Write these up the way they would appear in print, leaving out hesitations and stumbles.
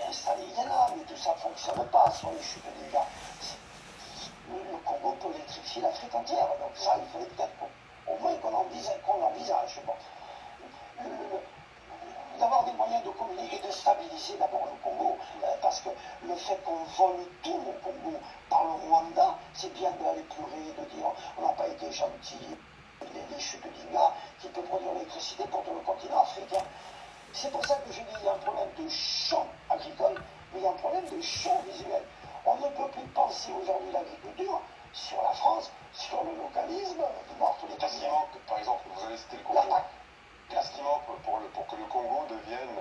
installé il y en a, mais tout ça ne fonctionne pas sur les chutes des gars. Le Congo peut électrifier l'Afrique entière, donc ça, il fallait peut-être au moins qu'on envisage. Bon. D'avoir des moyens de communiquer et de stabiliser d'abord le Congo, parce que le fait qu'on vole tout le Congo par le Rwanda, c'est bien d'aller pleurer, de dire on n'a pas été gentils, les chutes d'Inga qui peut produire l'électricité pour tout le continent africain. C'est pour ça que je dis qu'il y a un problème de champ agricole, mais il y a un problème de champ visuel. On ne peut plus penser aujourd'hui l'agriculture sur la France, sur le localisme, de voir tous les Qu'est-ce qui manque, par exemple, vous avez cité le Congo. Qu'est-ce qui manque pour que le Congo devienne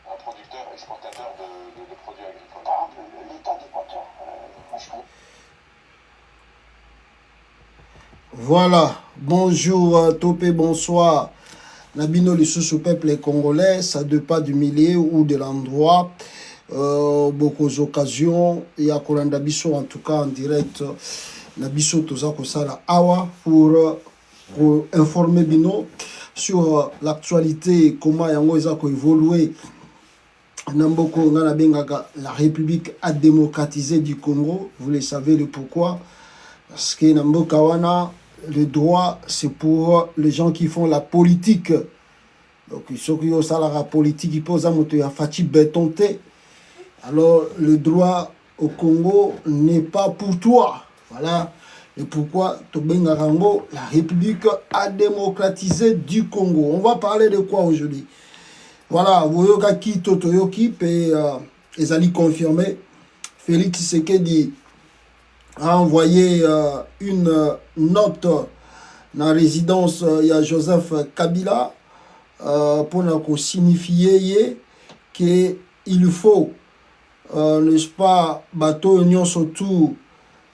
un producteur, exportateur de produits agricoles? Par exemple, l'État d'Équateur. Moi, je connais. Voilà, bonjour Topé, bonsoir. Nabino le peuple congolais, ça de pas du milieu ou de l'endroit. Beaucoup d'occasions, il y a Kolanda Bisso en tout cas en direct. Nabiso Toza Kosala Awa pour informer Bino sur l'actualité, comment Yango Ezako évolué. Namboko Nganabengaga, la République a démocratisé du Congo. Vous le savez le pourquoi. Parce que Namboka Wana, le droit, c'est pour les gens qui font la politique. Donc, ceux qui ont ça, la politique, ils posent un moto, à Fati bétonté. Alors, le droit au Congo n'est pas pour toi. Voilà. Et pourquoi Tobenga Rango, la République a démocratisé du Congo. On va parler de quoi aujourd'hui? Voilà, Voyoka Ki Totoyoki, et Ezali confirmé. Félix Tshisekedi a envoyé une note dans la résidence, il y a Joseph Kabila pour signifier qu'il faut, n'est-ce pas, bateau union surtout,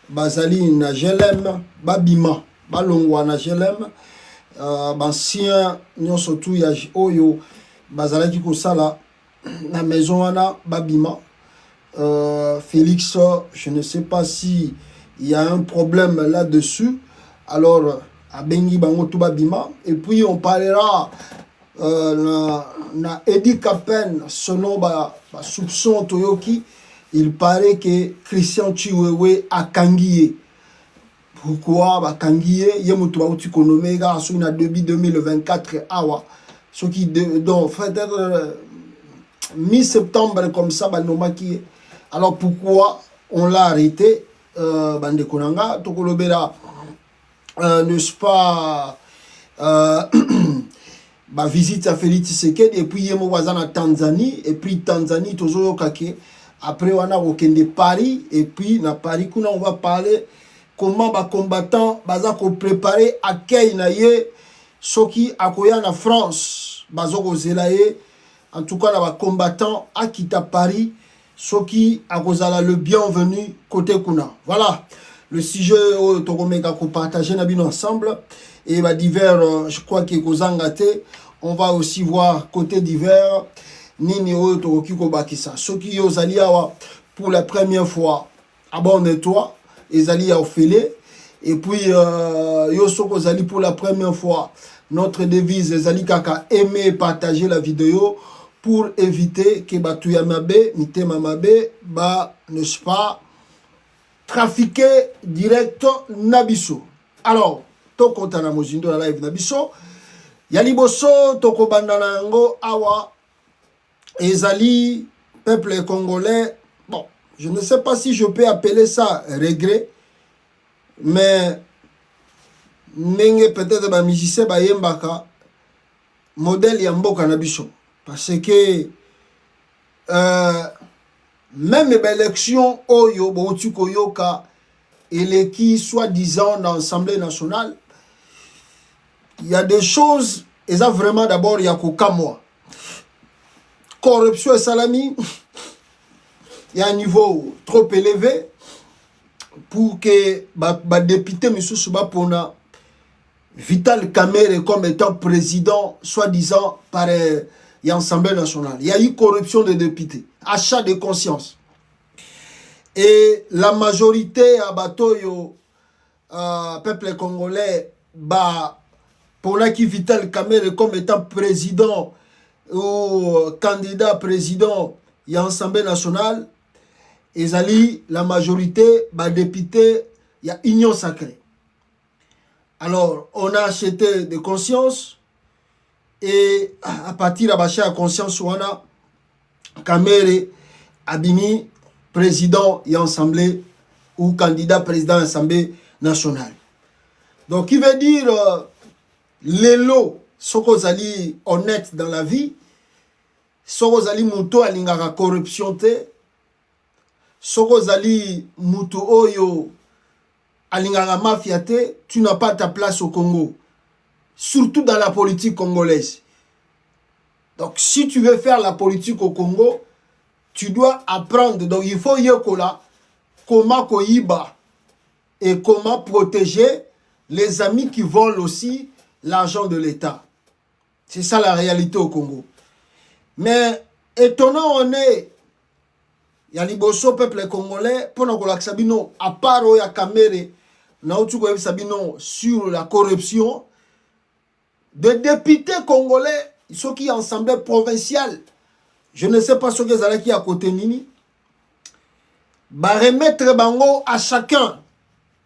Bazali na Jelem, Babima, Balongwa na Jelem, Bansien union surtout, il y a Oyo, Bazali qui kosala, na maison wana, Babima. Félix, je ne sais pas si il y a un problème là-dessus. Alors, à Bengi Bango Toubabima. Et puis, on parlera na Eddie Capen, selon ba soupçon Toyoki. Il paraît que Christian Chiwewe a kangié. Pourquoi ba kangié? Yemutuba Utikonomega, sur une début 2024 awa. Ce qui, donc, peut-être mi-septembre, comme ça, ba nomaki. Alors, pourquoi on l'a arrêté? Bande Konanga, Tokolobera, n'est-ce pas, visite à Félix Tshisekedi, et puis Yemo Wazan à Tanzanie, et puis Tanzanie, Tozo Kake. Après, on a de Paris, et puis, dans Paris, on va parler comment les combattants vont préparer à Keinaye, ce qui a en France, en tout cas, les combattants à quitter Paris. Ce qui a le bienvenu côté Kuna. Voilà le sujet qu'on partage ensemble. Et divers, je crois que on va aussi voir côté divers. Nini Tokiko Bakisa. Ceux qui ont pour la première fois, abonne-toi. Ils allaient au filet. Et puis, Yosoko pour la première fois. Notre devise, les Kaka aimer et partager la vidéo. Pour éviter que Batuyamabe, Mitemabe, n'est-ce pas, trafiquer direct Nabiso. Alors, toko tana mozindo la live Nabiso. Yaliboso, toko bandanango, awa, ezali, peuple congolais. Bon, je ne sais pas si je peux appeler ça regret, mais, peut-être ba musicien ba yembaka, modèle yamboka Nabiso. Parce que même l'élection Oyo, Botuko Yoka, et les qui soi-disant dans l'Assemblée nationale, il y a des choses, et ça vraiment d'abord, il y a qu'au moi. Corruption et salami, il y a un niveau trop élevé pour que les députés, M. Soubapona, Vital Kamerhe comme étant président, soi-disant par l'Assemblée nationale. Il y a eu corruption des députés, achat de conscience. Et la majorité à Batoyo, peuple congolais, pour qui Vital Kamerhe comme étant président, ou candidat président et Assemblée nationale, ezali la majorité, député, il y a union sacrée. Alors, on a acheté des consciences et à partir de la conscience, on a Kamere Abimi, président et Assemblée ou candidat président de l'Assemblée nationale. Donc, il veut dire les lots, ceux qui sont honnêtes dans la vie, ceux qui sont muto alingara corruption, ceux qui sont muto oyo alingara mafia, tu n'as pas ta place au Congo. Surtout dans la politique congolaise. Donc, si tu veux faire la politique au Congo, tu dois apprendre. Donc, il faut yekola comment koyiba et comment protéger les amis qui volent aussi l'argent de l'État. C'est ça la réalité au Congo. Mais étonnant on est, il y a liboso peuple congolais, pour nous sabino à part ya Kamere, sabino sur la corruption, de députés congolais, ceux qui sont en assemblée provinciale, je ne sais pas ce que c'est qui à côté Nini, va remettre bango à chacun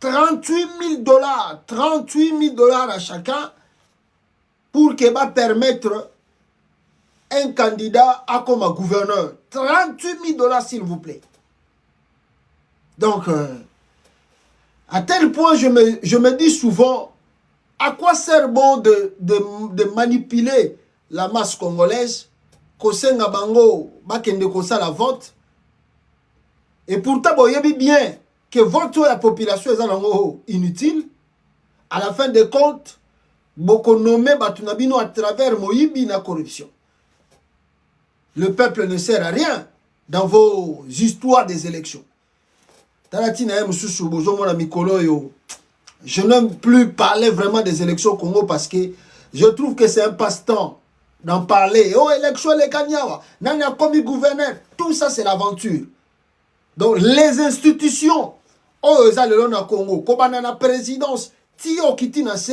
38 000 dollars, 38 000 dollars à chacun pour que va permettre un candidat à comme gouverneur. 38 000 dollars s'il vous plaît. Donc, à tel point je me dis souvent, à quoi sert bon de manipuler la masse congolaise, kosenga bango, bakende kosa la vote, et pourtant, vous voyez bien que vote la population est inutile. À la fin des comptes, beaucoup nommé Batunabino à travers Moïbi la corruption. Le peuple ne sert à rien dans vos histoires des élections. Je n'aime plus parler vraiment des élections au Congo parce que je trouve que c'est un passe-temps d'en parler. Oh, élection, les Kanyawa, Nanya commis gouverneur, tout ça c'est l'aventure. Donc les institutions, oh, ils ont le Congo, comme la présidence, Tio Kitina se,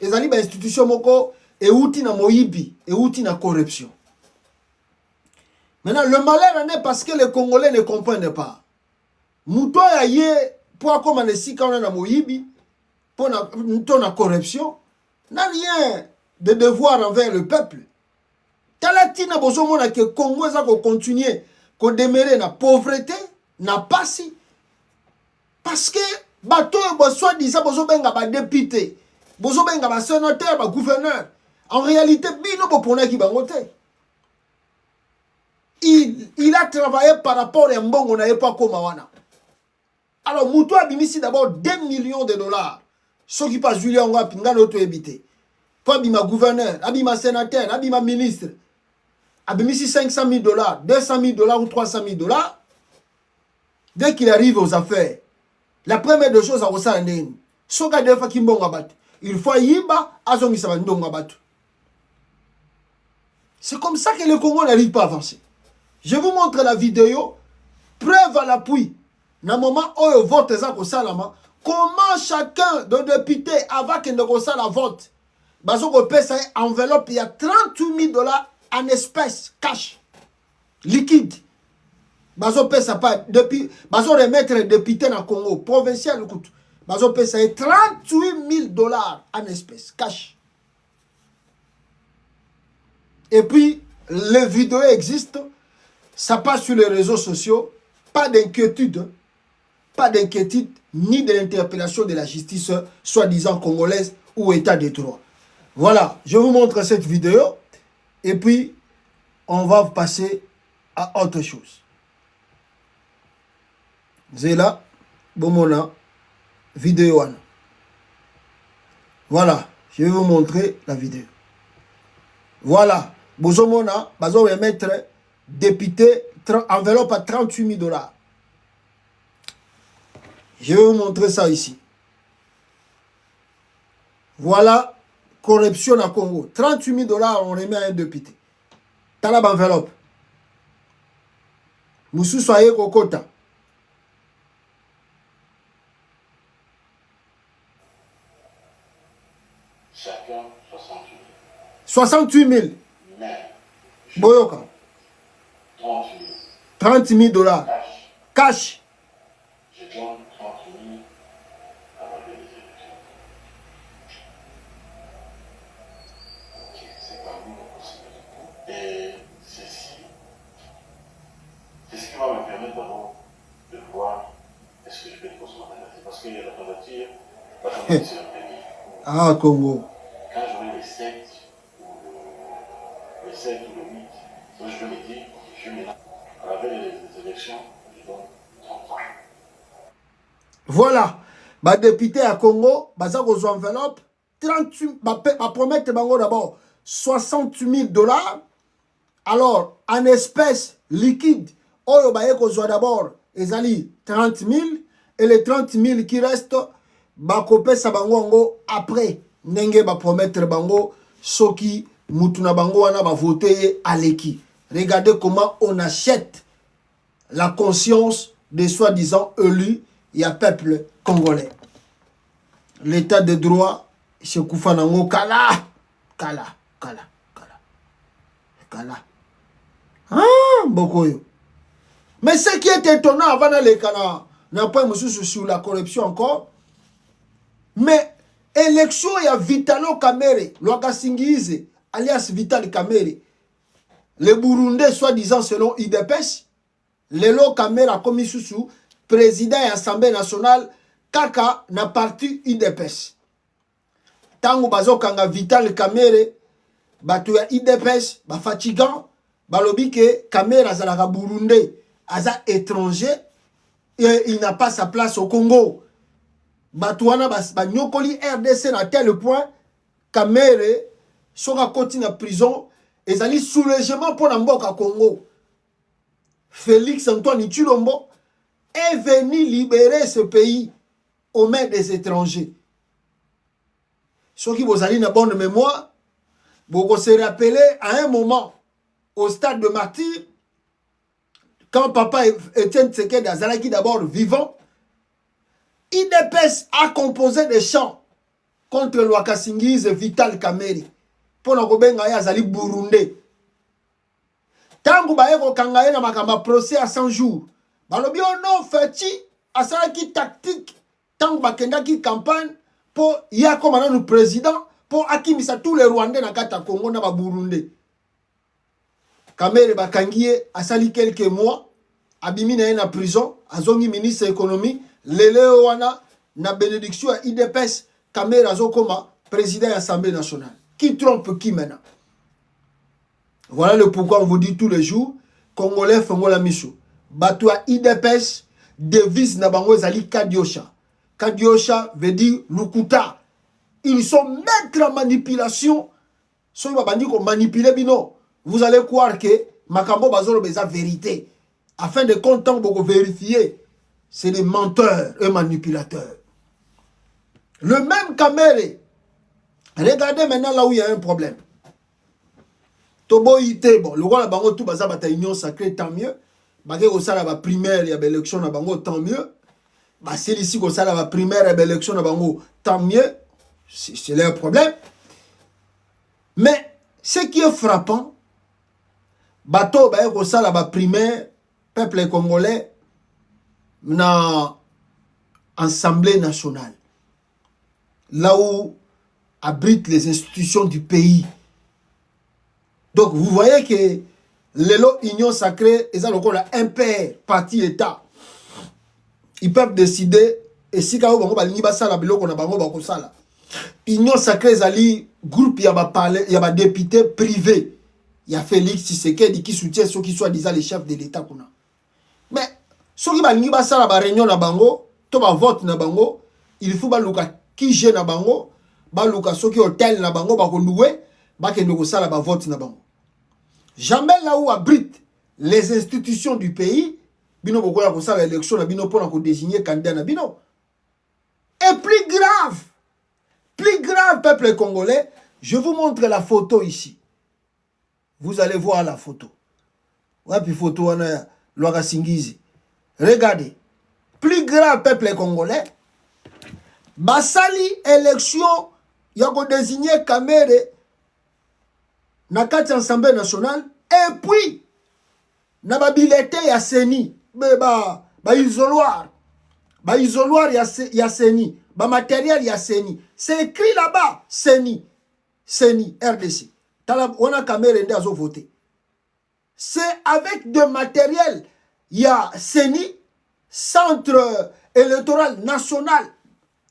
ils ont les institutions moko, et outi na moyibi, et outi na corruption. Maintenant, le malheur est parce que les Congolais ne comprennent pas. Mouto ya ye, pour comme on est si quand on a moyibi, pour la corruption, n'a rien de devoir envers le peuple. Talatina bosomona que Congo ça continuer, qu'on demeurer na pauvreté, n'a pas si. Parce que bateau soit dit ça bozo benga ba député, bozo benga ba sénateur, ba gouverneur. En réalité bino bopona ki bangote. Il a travaillé par rapport à mbongo na pas comme wana. Alors Moutou a bimisi d'abord 2 millions de dollars. Ce qui passe Julien Nga pinga l'autre évité. Pas bima gouverneur, abima sénateur, abima ministre. Abimisi 500 000 dollars, 200 000 dollars ou 300 000 dollars. Dès qu'il arrive aux affaires, la première des choses à ressentir, il faut yiba c'est comme ça que le Congo n'arrive pas à avancer. Je vous montre la vidéo, preuve à l'appui. Dans le moment où le vote est comment chacun de députés avant qu'il ne reçoive la vote, enveloppe, il y a 38 000 dollars en espèces, cash, liquide. Bazo pesa pas depuis bazo remettre député dans Congo provincial écoute bazo pesa 38 000 dollars en espèces cash. Et puis les vidéos existent, ça passe sur les réseaux sociaux, pas d'inquiétude ni de l'interpellation de la justice soi-disant congolaise ou état de droit. Voilà, je vous montre cette vidéo et puis on va passer à autre chose. Zela, Bomona, vidéo. Voilà, je vais vous montrer la vidéo. Voilà, Bozomona, Bazo va mettre député, enveloppe à 38 000 dollars. Je vais vous montrer ça ici. Voilà, corruption à Congo. 38 000 dollars, on remet à un député. Talab enveloppe. Moussou soyez Kokota. 68 000. Mais Boyoka. 30 000 dollars. Cash. Je donne 30 000 à la veille des élections. Ok, c'est parmi nos possibilités. Et ceci, c'est ce qui va me permettre d'abord de voir est-ce que je peux déposer ma candidature. Parce qu'il y a la candidature c'est un pays. Ah, Congo. Quand j'aurai les 7 ou le 7 ou le 8, donc je vais me dire, je mets à la veille des élections, je donne 30 ans. Voilà. Bah, député à Congo, bah, ça aux enveloppe, 38, bah, promettre d'abord 60 000 dollars. Alors, en espèces liquides, oh, bah, d'abord, ils allaient 30 000, et les 30 000 qui restent, bah, copé sa bango après, n'enge bah, promettre bango, soki, mutuna bango, wana bah, voter à l'équipe. Regardez comment on achète la conscience des soi-disant élus. Il y a peuple congolais. L'état de droit, chez Koufanango, Kala. Ah, Bokoyo. Mais ce qui est étonnant avant les Kana, n'a pas monsieur sur la corruption encore. Mais élection, il y a Vitalo Kamere, Loaka Singize, alias Vital Kamere. Le Burundais, soi-disant selon IDPS, Lelo Kamere a commis sous président et Assemblée nationale, Kaka na parti IDPS. Tango bazo kanga Vital Kamere, batu ya IDPS, ba fatigant, balobi ke Kamere azalaka Burundais, aza étranger, et il n'a pas sa place au Congo. Batouana ba nyokoli RDC na tel point, Kamere, soka koti na prison, ezali soulègement pour Namboka Congo. Félix Antoine Tshilombo est venu libérer ce pays aux mains des étrangers. Ceux qui vous avez une bonne mémoire, vous se rappelez à un moment, au stade de Martyr, quand papa Étienne Tshisekedi Azalaki d'abord vivant, IDPS a composé des chants contre Loaka Singize Vital Kamere. Pour nous Benga Azali Burundais. Tangu baeko kangaye na makamba procès à 100 jours. Balobi ono feti asalaki tactique tangu bakendaki campagne pour yako mananu président pour akimisa tous les Rwandais na kata Congo na ba Burundais. Kamere bakangiye asali quelques mois abimi na na prison azongi ministre économie lele wana na bénédiction à IDPS Kamere azokoma président de l'Assemblée nationale. Qui trompe qui maintenant? Voilà le pourquoi on vous dit tous les jours, Congolais Fongola Michou. Batoua IDPS, devise Nabango Zali Kadiosha. Kadiosha veut dire Lukuta. Ils sont maîtres en manipulation. Si vous avez manipuler bino, vous allez croire que Makambo Bazolo beza vérité. Afin de content pour vérifier, c'est des menteurs et manipulateurs. Le même Kamere. Regardez maintenant là où il y a un problème. Tobo ite bon, le roi la bango tout baza bata union sacrée tant mieux. Bagé ko sala ba primaire ya élection na bango tant mieux. Ba c'est ici ko sala ba primaire ya élection na bango tant mieux. C'est leur problème. Mais ce qui est frappant, bato ba ko sala ba primaire peuple congolais na Assemblée nationale. Là où abrite les institutions du pays. Donc vous voyez que l'Union sacrée, ils ont un père, parti État. Ils peuvent décider, et si quand on va Union sacrée, ils groupe, il y a des députés privés. Il y a Félix Tshisekedi qui soutient ceux qui sont disant les chefs de l'État. Mais ceux qui vont faire la réunion na bango, tout va vote na bango, il faut qui gêne na bango. Baluka soki hôtel na bango bako louer bakende ko sala ba vote na bango. Jamais là où abrite les institutions du pays bino boko ya ko sala élection na bino pour ko désigner candidat na bino. Et plus grave peuple congolais, je vous montre la photo ici. Vous allez voir la photo. Ouais puis photo wana Loaka Singize. Regardez. Plus grave peuple congolais. Basali élection. Il y a désigné Kamere na kati Assemblée nationale Et puis, na ba bilete ya seni, ba isoloir ya seni, ba matériel ya seni. C'est écrit là-bas, seni, RDC. On a caméra à voter. C'est avec de matériel, il y a seni, Centre électoral national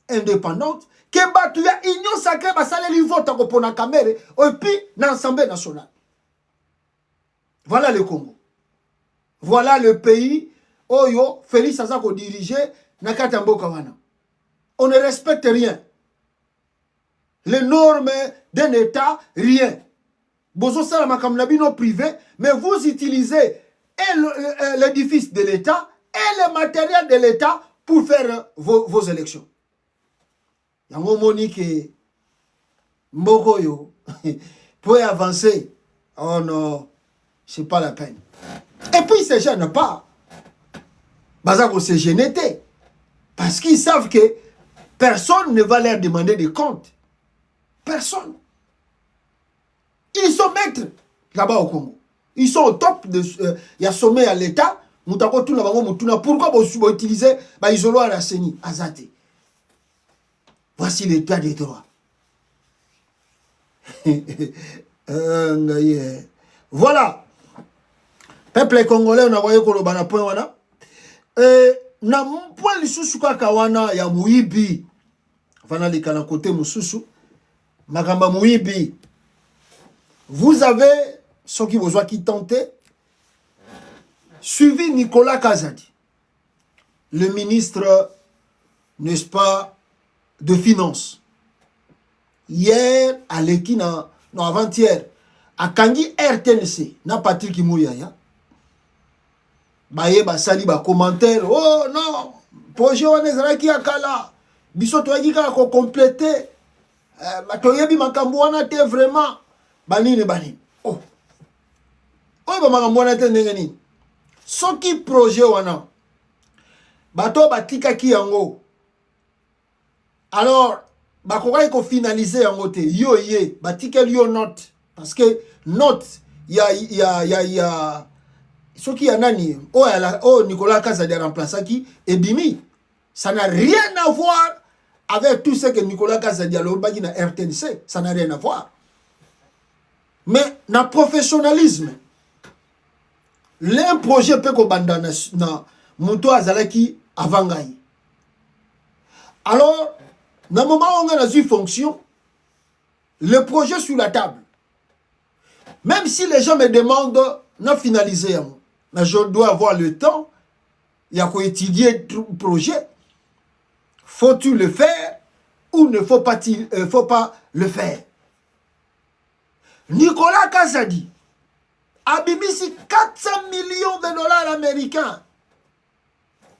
indépendante, que batu ya union sacrée basale li vote pour na caméra et puis dans l'Assemblée nationale. Voilà le Congo. Voilà le pays Oyo Félix Azako dirigé Nakata Mboka wana. On ne respecte rien. Les normes d'un État, rien. Bozo salama comme l'abino privé, mais vous utilisez l'édifice de l'État et le matériel de l'État pour faire vos élections. Yango Monique Mboko yo pour avancer. Oh non, c'est pas la peine. Et puis ces gens n'ont pas. Bazako se génété. Parce qu'ils savent que personne ne va leur demander des comptes. Personne. Ils sont maîtres là-bas au Congo. Ils sont au top de il y a sommet à l'État. Pourquoi vous utilisez l'isoloir à la CENI, Azate? Voici l'état des droits. Voilà. Peuple congolais, on a voyé que le point wana. Na point lisusu kaka wana ya muibi. Vana likana côté mususu. Makamba muibi. Vous avez ceux qui besoin qui tentaient suivi Nicolas Kazadi, le ministre, n'est-ce pas, de Finances. Hier, à l'Ekina, non, avant-hier, à Kangi RTNC, na Patrick Mouyaya, baye basali ba commentaire, oh non, projet wana qui akala, biso toyaki kaka ko compléter, batoyebi makambo wana te vraiment, banini. Oh, ba makambo wana te ndenge nini. Soki projet wana, bato batika ki yango. Alors, bakoka yiko finaliser yango te, yo ye, batika yo note, parce que note, soki ya nani, Nicolas Kazadi a remplacé qui, et Bimi, ça n'a rien à voir avec tout ce que Nicolas Kazadi a l'obagi na RTNC, ça n'a rien à voir. Mais, na professionnalisme, l'un projet peut qu'on na Mouto Azalaki avant Gaï. Alors, dans le moment où on a eu fonction, le projet sur la table. Même si les gens me demandent, non finalisé, mais je dois avoir le temps, il y a qu'à étudier le projet. Faut-il le faire ou ne faut pas le faire? Nicolas Kazadi abimisi 400 millions de dollars américains.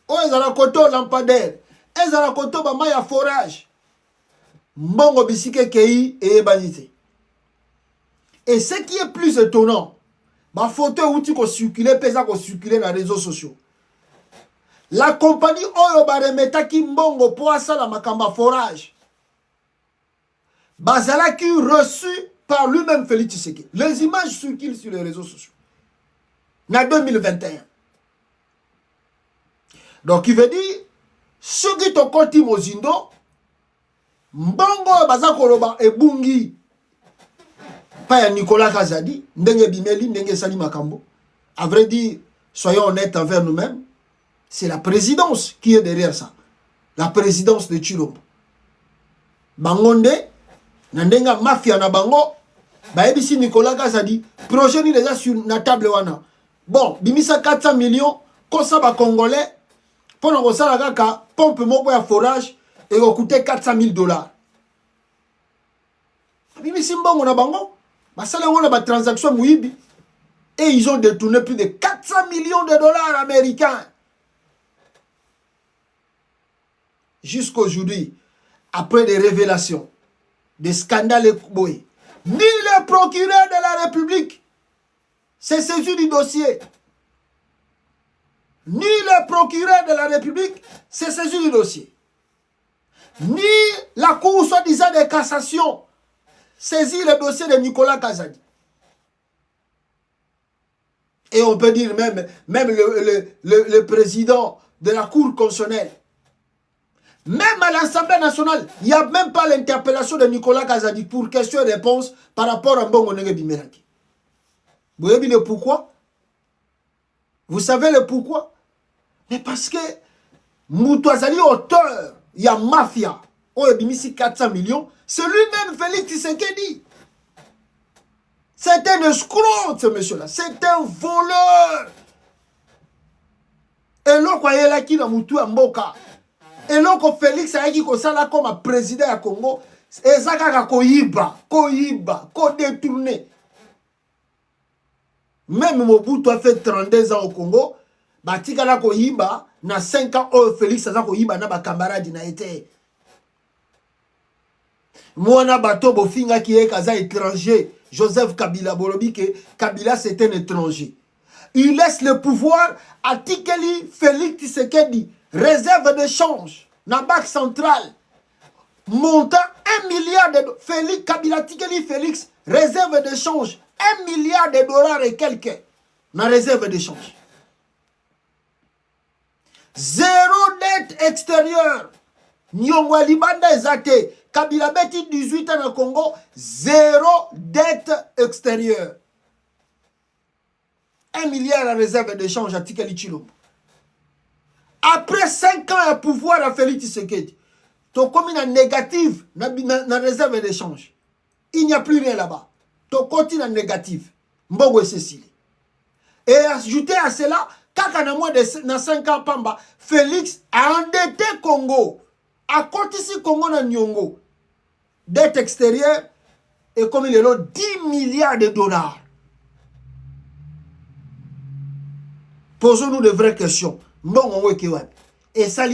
Oh, ils ont koto lampadaire. Ils ont koto ba maya forage. Mbongo bisike kei et banité. Et ce qui est plus étonnant, ma photo outil ko circuler, pesa ko circuler dans les réseaux sociaux. La compagnie Oyo Baremeta ki mbongo poasa la makamba forage. Bazala qui reçu par lui-même Félix Tshisekedi. Les images circulent sur les réseaux sociaux. En 2021. Donc, il veut dire, ceux qui ont compté Mozindo, Mbongo Bazakoloba et Bungi, pas Nicolas Kazadi, Ndenge Bimeli, Ndenge Sali Makambo. À vrai dire, soyons honnêtes envers nous-mêmes, c'est la présidence qui est derrière ça. La présidence de Chilombo. Bangonde, Nandenga Mafia na Bango, Baebisi Nicolas Kazadi, projet ni déjà sur la table wana. Bon, bimisa 400 millions, kosa ba Congolais, pour nous ça la kaka, pompe moko ya forage, et va coûter 400 000 $. Bimisi mbongo na bango, basala wana ba transaction muibi, et ils ont détourné plus de 400 millions de dollars américains. Jusqu'aujourd'hui, après des révélations, des scandales écoués, ni le procureur de la République s'est saisi du dossier. Ni le procureur de la République s'est saisi du dossier. Ni la Cour soi-disant de cassation saisit le dossier de Nicolas Kazadi. Et on peut dire même le président de la Cour constitutionnelle. Même à l'Assemblée nationale, il n'y a même pas l'interpellation de Nicolas Kazadi pour question et réponse par rapport à Mbongo Ndenge Bimeraki. Vous savez le pourquoi? Vous savez le pourquoi? Mais parce que Moutouazali auteur, il y a mafia, on a mis 400 millions, c'est lui-même Félix Tshisekedi. C'est un escroc, ce monsieur-là. C'est un voleur. Et l'on croyait là qu'il a moutou à Mboka. Et l'on Félix a dit que ça là comme président du Congo, et ça a koyiba, détourné. Même Mobutu a fait 32 ans au Congo, batika la koyiba, na 5 ans, Félix a koyiba na ba camarade na été. Mwana bato bofinga qui est kaza étranger. Joseph Kabila Bolobike, Kabila c'est un étranger. Il laisse le pouvoir à Tikeli Félix Tshisekedi, réserve de change, na banque centrale, montant 1 milliard de Félix Kabila Tikeli Félix, réserve de change, 1 milliard de dollars et quelques, na réserve de change. Zéro dette extérieure. Nyongwa Libanda Ezate. Kabila Beti 18 ans au Congo, zéro dette extérieure. 1 milliard à réserve d'échange à Tikeli Chilombo. Après 5 ans à pouvoir à Félix Tshisekedi, ton commune en négative dans réserve d'échange. Il n'y a plus rien là-bas. Ton continent en négative. Mbongo et Cécile. Et ajouter à cela, quand on a moins de 5 ans, Pamba, Félix a endetté Congo. À côté ici, Congo na Nyongo, dette extérieure, et comme il est là, 10 milliards de dollars. Posons-nous de vraies questions. Et ça,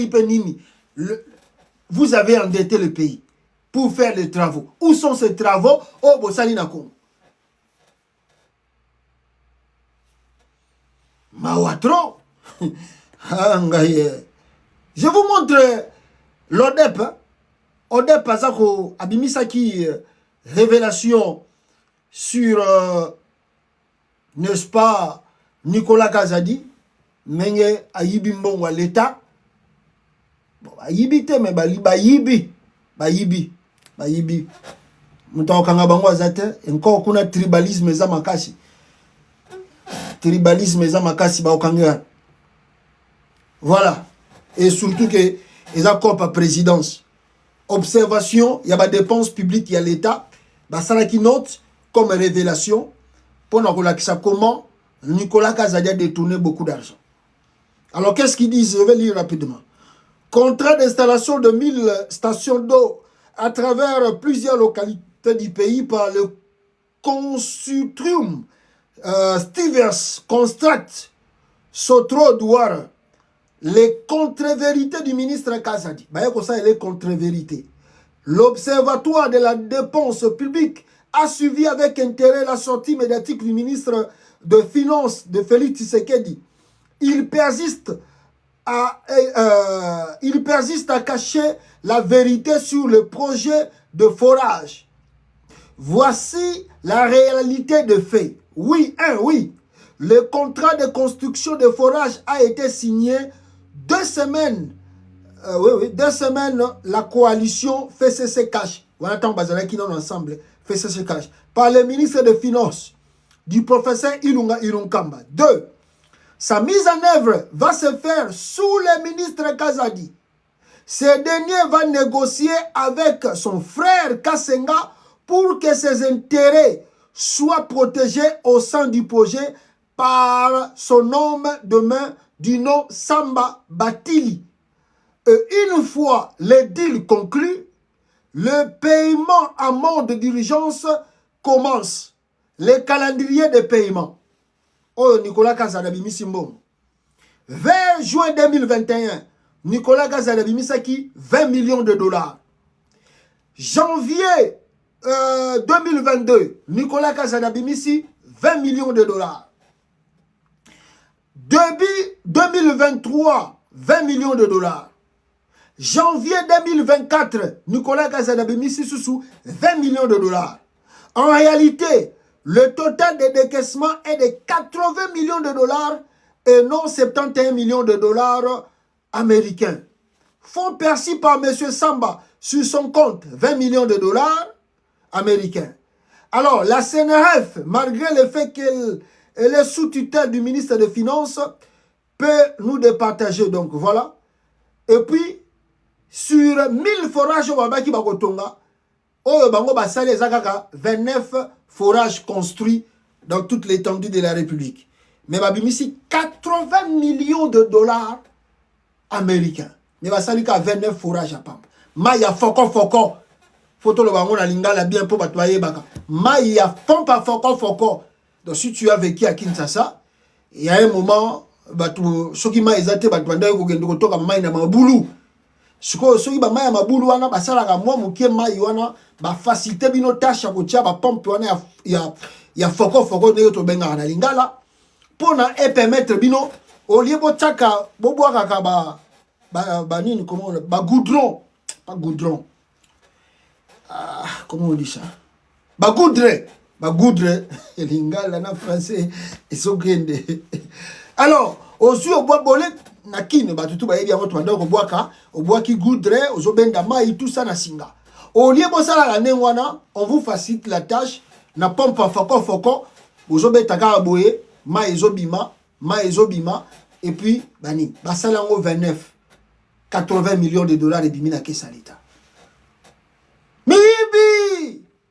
vous avez endetté le pays pour faire les travaux. Où sont ces travaux? Au Bossalina Congo. Mawatro. Je vous montre l'ODEP. ODEP Azako Abimisaki révélation sur n'est-ce pas Nicolas Kazadi Menge Ayibi Mbongo l'État. Bon, Ayibi te mais Bayibi. Muta okanga bango azate encore kuna tribalisme za makasi. Tribalisme za makasi ba okanga. Voilà. Et surtout que ils ont pas présidence. Observation, il y a des dépenses publiques, il y a l'État. Ça qui note comme révélation pour nous relaxer comment Nicolas Kazadi a détourné beaucoup d'argent. Alors qu'est-ce qu'ils disent? Je vais lire rapidement. Contrat d'installation de 1000 stations d'eau à travers plusieurs localités du pays par le consortium Stevens Construct Sotro Douara. Les contre-vérités du ministre Kazadi. Les contre-vérités. L'Observatoire de la dépense publique a suivi avec intérêt la sortie médiatique du ministre de Finances de Félix Tshisekedi. Il persiste à cacher la vérité sur le projet de forage. Voici la réalité des faits. Oui, le contrat de construction de forage a été signé 2 semaines. 2 semaines, la coalition FCC Cash. Voilà, tant qui sont ensemble. FCC Cash. Par le ministre des Finances du professeur Ilunga Irunkamba. 2. Sa mise en œuvre va se faire sous le ministre Kazadi. Ce dernier va négocier avec son frère Kassenga pour que ses intérêts soient protégés au sein du projet par son homme de main du nom Samba Batili. Et une fois le deal conclu, le paiement en mode d'urgence commence. Le calendrier de paiement. Oh, Nicolas Kazadi Misimbo. Vers juin 2021, Nicolas Kazadi Misaki, 20 millions de dollars. Janvier 2022, Nicolas Kazadi Missi, 20 millions de dollars. Début 2023, 20 millions de dollars. Janvier 2024, Nicolas Kazadi Missi Soussou, 20 millions de dollars. En réalité, Le total des décaissements est de 80 millions de dollars et non 71 millions de dollars américains. Fonds perçus par M. Samba sur son compte, 20 millions de dollars américains. Alors, la CNRF, malgré le fait qu'elle est sous tutelle du ministre des Finances, peut nous départager. Donc, voilà. Et puis, sur 1000 forages, on va dire 29 forages construits dans toute l'étendue de la République. Mais ici 80 millions de dollars américains. Mais ça lui 29 forages à Pampa. Maya foko. Photo le bango na lingala bien pour batoyer baka. Maya pompa foko. Donc si tu as vécu à Kinshasa, il y a un moment ceux qui m'a exalté batwanda ko gendo ko toka mai na mabulu. Soki ba mai ya mabulu wana basala ka mwa mukie mai wana ba faciliter bino tâche ko tia ba pompe wana ya foko ne to benga na lingala pona et permettre bino au lieu bo tchaka bo boaka ka ba nini comment ba goudron pas goudron comment on dit ça ba goudre lingala na français et sogende alors aussi au bois bolé na kine batutu ba yebi yango to ndako boaka au bois qui goudre ozo benda mai tout ça na singa au lieu bo sala la nengwana on vous facilite la tâche na pompe foko ozo betaka boye mai ezobima et puis bani basala ngo 80 millions de dollars et bimina kesa l'État.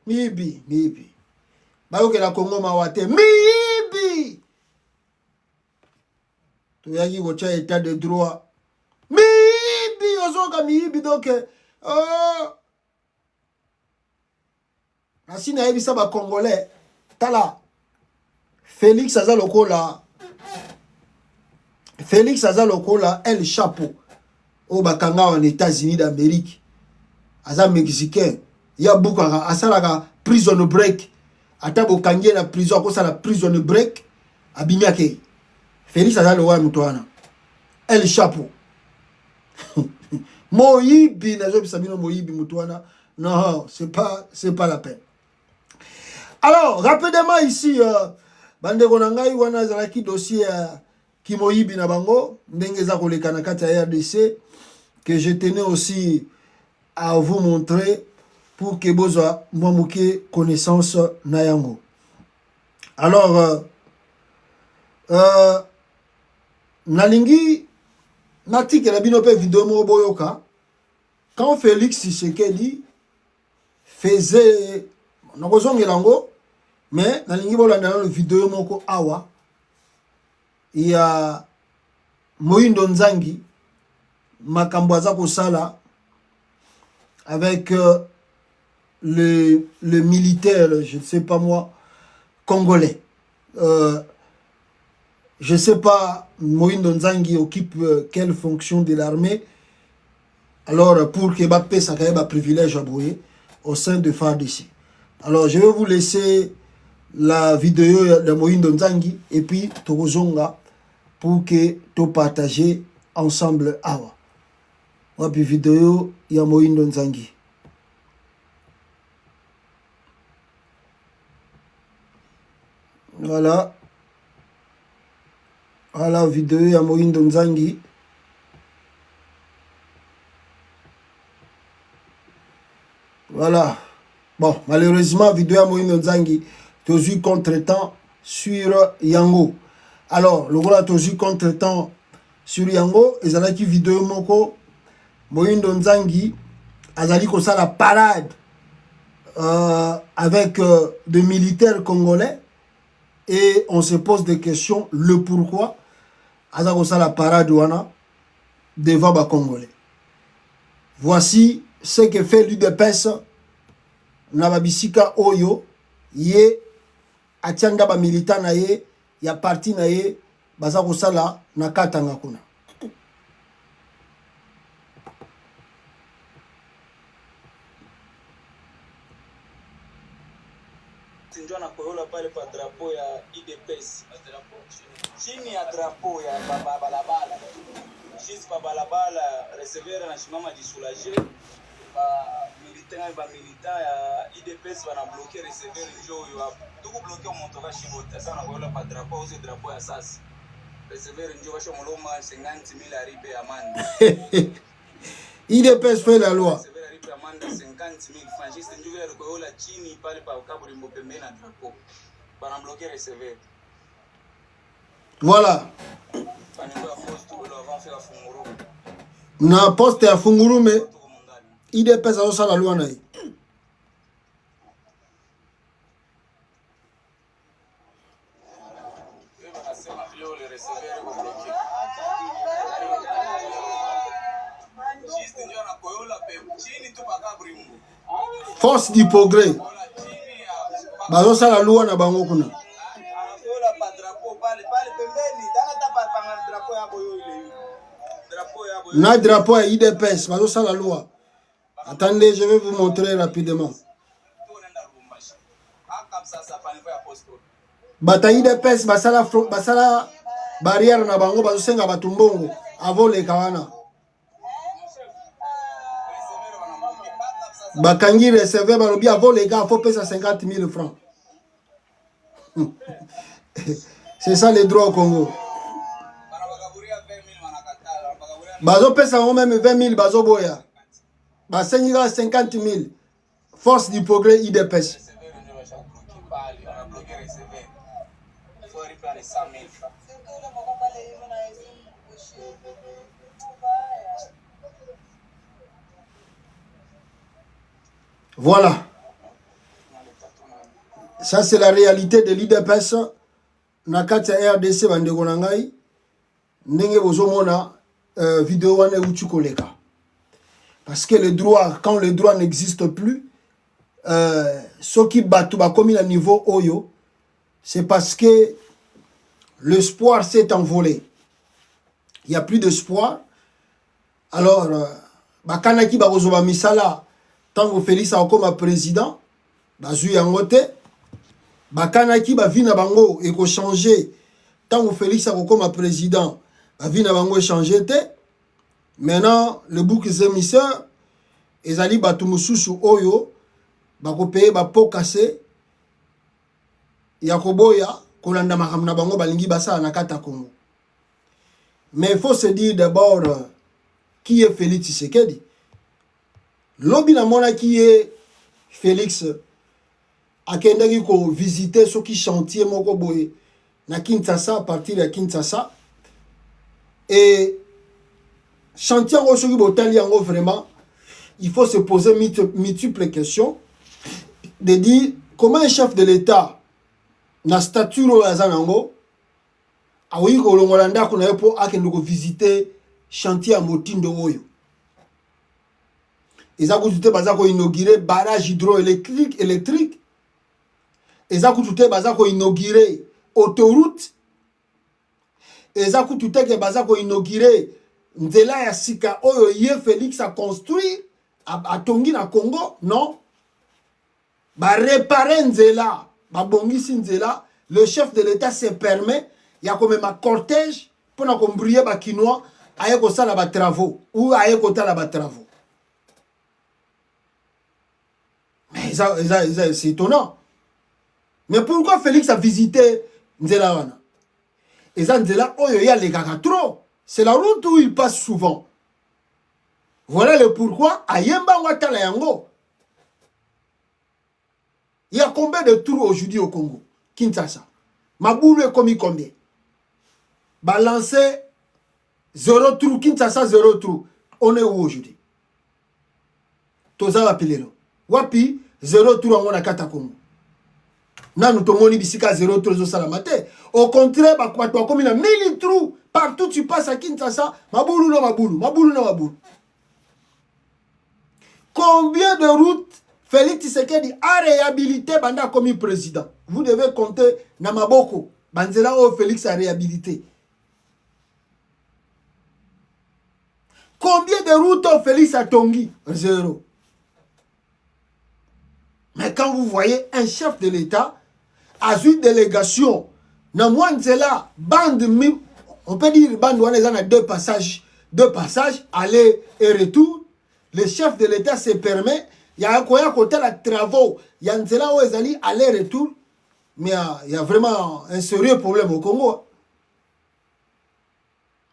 Mibi. Bayoke la Congo mawate. Mibi. Tu yagi wocha état de droit. Mibi. Ozoka mibi donc. Asina ebisa ba Congolais. Tala. Félix Azalokola El Chapeau. Au bakanga en États-Unis d'Amérique. Aza Mexicain. Ya bukara asalaka prison break. Atabo kangie na prison ko sala prison break abimiake. Félix Azalokola mutwana. El Chapeau. Moyibi na jobi sabino moyibi mutwana. Non, c'est pas la peine. Alors, rapidement ici bande konangai wana zalaki dossier Kimoyibi na bango ndenge za koleka na kati ya RDC que je tenais aussi à vous montrer pour que bozwa mwamuke connaissance na yango. Alors nalingi natiki la bino pe vidéo mo boyoka quand Félix Tshisekedi faisait nakozongelango mais nalingi bolanda na vidéo moko awa il y a Moïndo Nzangi makambo aza kosala avec le militaire, je ne sais pas moi, congolais. Je ne sais pas, Moïndo Nzangi occupe quelle fonction de l'armée. Alors, pour que Mbappé ça ait un privilège à brouiller au sein de FARDC. Alors, je vais vous laisser la vidéo de Moïndo Nzangi et puis Togozonga pour que tu partages ensemble awa. Wapi vidéo ya Moïndo Nzangi. Voilà vidéo ya Moïndo Nzangi. Voilà. Bon, malheureusement, vidéo ya Moïndo Nzangi, tu as eu contre-temps sur Yango. Alors, le voilà, tu as eu contre-temps sur Yango. Et ça a qui vidéo moko. Moïndo Nzangi azali kosa la parade avec des militaires congolais et on se pose des questions le pourquoi azali kosa la parade wana devant les Congolais. Voici ce que fait l'UDPS na babisika oyo ye atianga ba militant na ye ya parti na ye baza kosala na katanga kuna. Ndio na koyola pale pa drapeau ya IDPS. Chini ya drapeau ya balabala. Juste pa balabala receveur na shimama dissoulager. Ba militant ya IDPS bana bloquer receveur njo yo hapo. tuku bloqué au moto va chibota sana kwa la pa drapeau au drapeau ya sasa recevoir ndio washo muloma 50,000 aribe amande IDPS fait la loi. recevoir aribe amande 50,000 francs juste ndio vile kwa la chini pale pa kaburi mbopembe na drapeau bana bloquer recevoir. Voilà. Na poste ya Fungurume IDPS a la loi na yi. Force du progrès. Bazo sa la loi na bango kuna. Na drapeau à IDPS, bazo sa la loi. Attendez, je vais vous montrer rapidement. Bata IDPS basala barrière na bango bazo senga batumbongo avant les kawana. Bakangi recevé balobi avant les gars faut payer 50,000 francs. C'est ça les droits au Congo. Bazo pesa même 20,000 bazo boya. Basenga 50,000. Force du progrès IDPS. Voilà. Ça c'est la réalité de l'IDPS. Nakati RDC bandeko na ngai. Ndenge bozomona vidéo wana uti koleka. Parce que le droit, quand le droit n'existe plus, ceux qui battent comme il a niveau Oyo, c'est parce que l'espoir s'est envolé. Il n'y a plus d'espoir. Alors, Bakanaki Barozoba Misala, tant que Félix a comme président, Bazu Yangote, Bakanaki Bavina Bango et qu'on changer, tant que Félix a comme président, Bavina Bango changé. Maintenant, le bouc émissaire, ils allaient battre Moussousou Oyo, bako paye bapo cassé, Yakoboya, Kolanda Mahamna Bango Balingi Bassa Nakata Congo. Mais il faut se dire d'abord qui est Félix Tshisekedi. Lobina mona qui est Félix akendaki ko visiter ceux qui chantier moko boye na Kinshasa à partir de Kinshasa et chantier en ceux qui botali en vraiment il faut se poser multiples questions de dire comment un chef de l'État na statut ro azanango awi ko longolanda ko na po akende ko visiter chantier à motindo oyo. Ils ont inauguré barrage hydroélectrique. Ils ont inauguré autoroute. Ils ont inauguré Nzela ya Sika Oyo Ye Félix a construit à Tongi na Congo. Non. Ba réparer Nzela. Ba bongisi Nzela. Le chef de l'État se permet. Il y a quand même un cortège pour na combrier ba Kinois. Aye ko sala ba travaux. Ou aye ko tala ba travaux. C'est étonnant. Mais pourquoi Félix a visité Nzela wana? Et ça, Nzela, oh, il y a les gars trop. C'est la route où il passe souvent. Voilà le pourquoi. Ayemba Watala Yango. Il y a combien de trous aujourd'hui au Congo? Kinshasa. Maboulou est commis combien? Balancé 0 trou. Kinshasa 0 trou. On est où aujourd'hui? Toza Wapilelo. Wapi 0 trou en Kata Congo. Nanu tomoni bisika 0 trou zo salamate. Au contraire, bakwato comme il a 1000 trous partout tu passes à Kinshasa, maboulou no maboulou, maboulou no maboulou. Combien de routes Félix Tshisekedi a réhabilité banda comme président? Vous devez compter Namaboko, Banzela o Félix a réhabilité. Combien de routes Félix a tongi? 0. Mais quand vous voyez un chef de l'État à une délégation, bande, on peut dire bande on a deux passages, aller et retour. Le chef de l'État se permet, il y a un côté de travaux, il y a un aller et retour. Mais il y a vraiment un sérieux problème au Congo.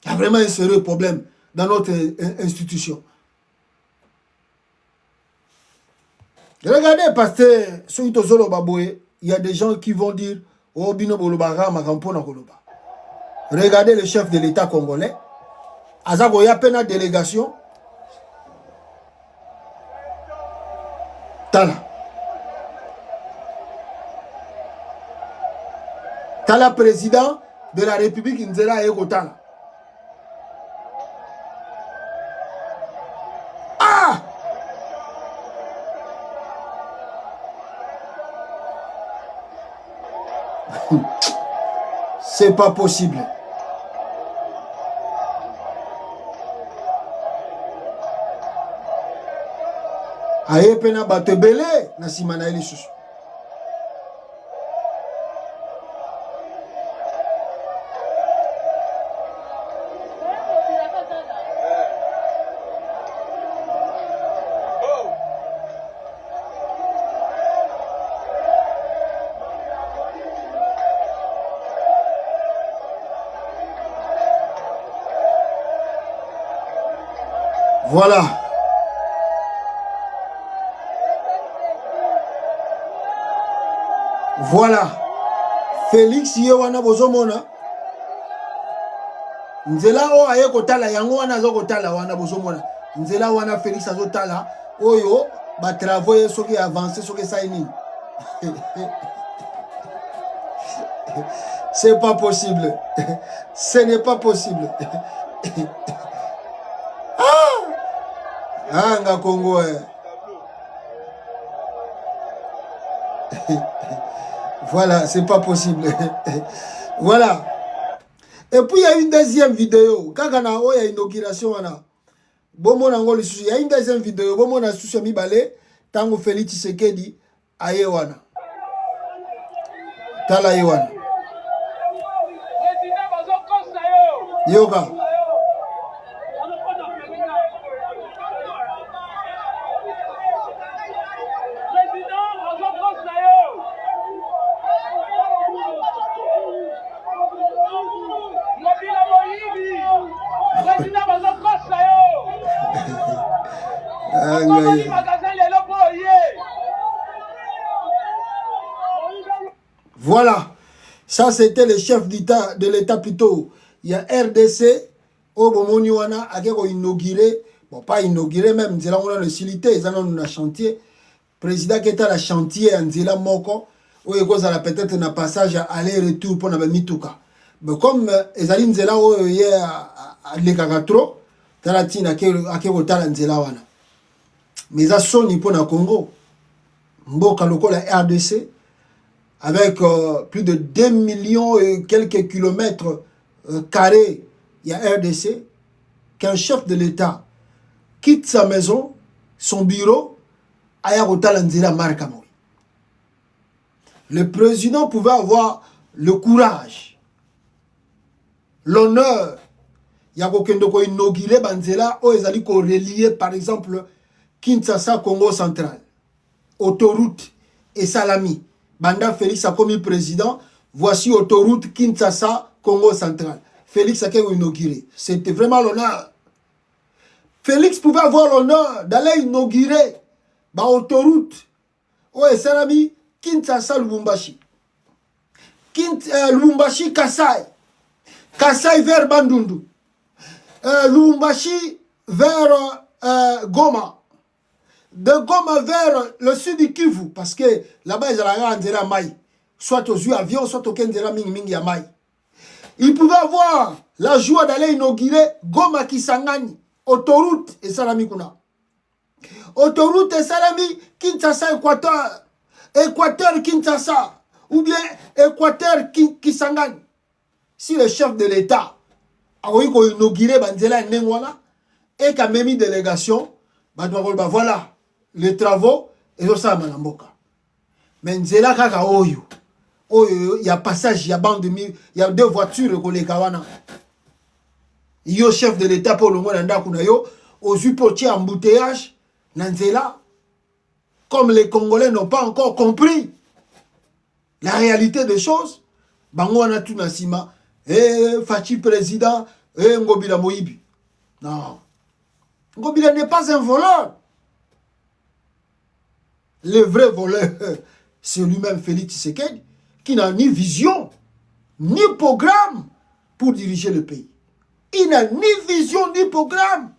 Il y a vraiment un sérieux problème dans notre institution. Regardez, pasteur, il y a des gens qui vont dire oh, bino bolobara, makampona koloba. Regardez le chef de l'État congolais. Azako ya pena délégation. Tala. Tala président de la République Nzela Eko Tala. Ah! C'est pas possible. Aye pena batebele na simana ili susu. Voilà. Voilà. Félix Yewana bozomona. Nzela o aye kotala yango wana zo kotala wana bozomona. Nzela wana Félix azotala oyo ba travailler soki avancer soki ça ini. C'est pas possible. Ce n'est pas possible. Ah, nga Congo. Voilà, c'est pas possible. Voilà. Et puis il y a une deuxième vidéo. Quand il y a une inauguration, il y a une deuxième vidéo. Bon, on a sous mi balé. Tango Félix Tshisekedi ayewana. Tala yewana. Yoga. Voilà, ça c'était le chef d'État de l'État plutôt. Il y a RDC, au Bomoniwana, a inauguré, bon pas inauguré même, nous avons le silité, nous avons un chantier. Président qui était à la chantier, nous avons moko, où il y a peut-être un passage aller-retour pour nous mitouka. Mais comme ils allaient nous avons les cagatro, dans la tine, à Kewotala nous avons. Mais ça sonne pour le Congo. Mboka lokola RDC. Avec plus de 2 millions et quelques kilomètres carrés, il y a RDC, qu'un chef de l'État quitte sa maison, son bureau, à Yarotalanzira Markamoui. Le président pouvait avoir le courage, l'honneur, il y a quelqu'un inauguré Banzela, où ils allaient relier par exemple Kinshasa, Congo central, autoroute et Salami. Banda Félix a commis président, voici autoroute Kinshasa, Congo central. Félix a inauguré. C'était vraiment l'honneur. Félix pouvait avoir l'honneur d'aller inaugurer l'autoroute. Ouais, c'est l'ami Kinshasa, Lubumbashi. Lubumbashi, Kasai. Kasai vers Bandundu. Lubumbashi vers Goma. De Goma vers le sud du Kivu, parce que là-bas, ils allaient en Maï, soit aux yeux avions, soit au Kendera Ming à Maï. Ils pouvaient avoir la joie d'aller inaugurer Goma Kisangani, autoroute et Salami Kuna. Autoroute et Salami, Kinshasa, Équateur. Équateur, Kinshasa. Ou bien Équateur, Kisangani. Si le chef de l'État a inauguré Banzela Nengwana et qu'a même une délégation, voilà. Les travaux, et ça, Manamboka. Mais Nzela Kaka Oyo. Il y a passage, il y a bande de il y a 2 voitures, les Kawana. Yo, chef de l'État, pour le moins, aux yeux portiers embouteillage, Nzela, comme les Congolais n'ont pas encore compris. La réalité des choses, bango na tout nasima, Fachi président, Ngobila Moïbi. Non. Ngobila n'est pas un voleur. Le vrai voleur, c'est lui-même Félix Tshisekedi, qui n'a ni vision, ni programme pour diriger le pays. Il n'a ni vision, ni programme.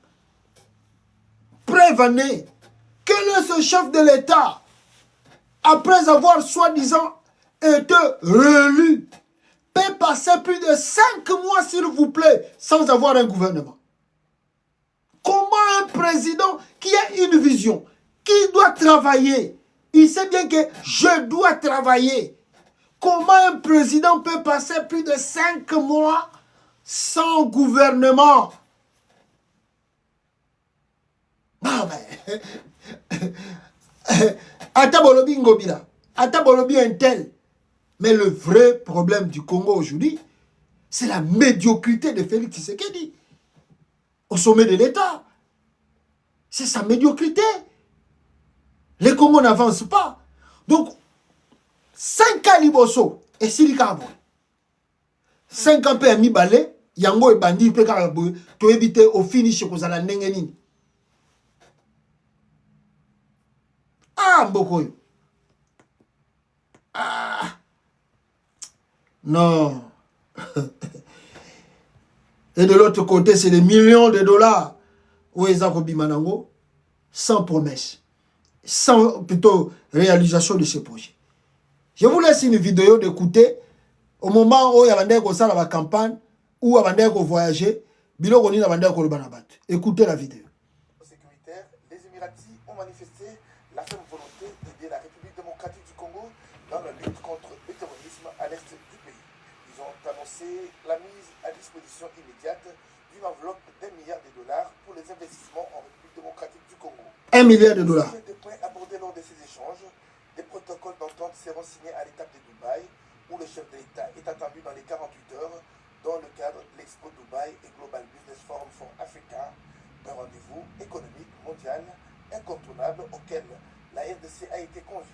Prévenez, quel est ce chef de l'État, après avoir soi-disant été réélu, peut passer plus de 5 mois, s'il vous plaît, sans avoir un gouvernement? Comment un président qui a une vision, qui doit travailler, il sait bien que je dois travailler. Comment un président peut passer plus de 5 mois sans gouvernement? Non mais... Atabolobi Ngobila, Atabolobi un tel. Mais le vrai problème du Congo aujourd'hui, c'est la médiocrité de Félix Tshisekedi au sommet de l'État. C'est sa médiocrité. Les Congos n'avancent pas. Donc, 5 ans liboso, et Silikabo. 5 ans pe mi balé, yango e bandi pe karabo, to éviter au finish kozala ndengenini. Ah, Mbokoyo. Ah. Non. Et de l'autre côté, c'est des millions de dollars. Où est Bimanango? Sans promesse. Sans plutôt réalisation de ce projet. Je vous laisse une vidéo d'écouter au moment où il y a la campagne, où il y a voyager, écoutez la vidéo. Sécuritaire, les Émiratis ont manifesté la ferme volonté d'aider la République démocratique du Congo dans la lutte contre le terrorisme à l'est du pays. Ils ont annoncé la mise à disposition immédiate d'une enveloppe d'1 milliard de dollars pour les investissements en République démocratique du Congo. 1 milliard de dollars. Des points abordés lors de ces échanges, des protocoles d'entente seront signés à l'étape de Dubaï, où le chef de l'État est attendu dans les 48 heures dans le cadre de l'Expo Dubaï et Global Business Forum for Africa, un rendez-vous économique mondial incontournable auquel la RDC a été conviée.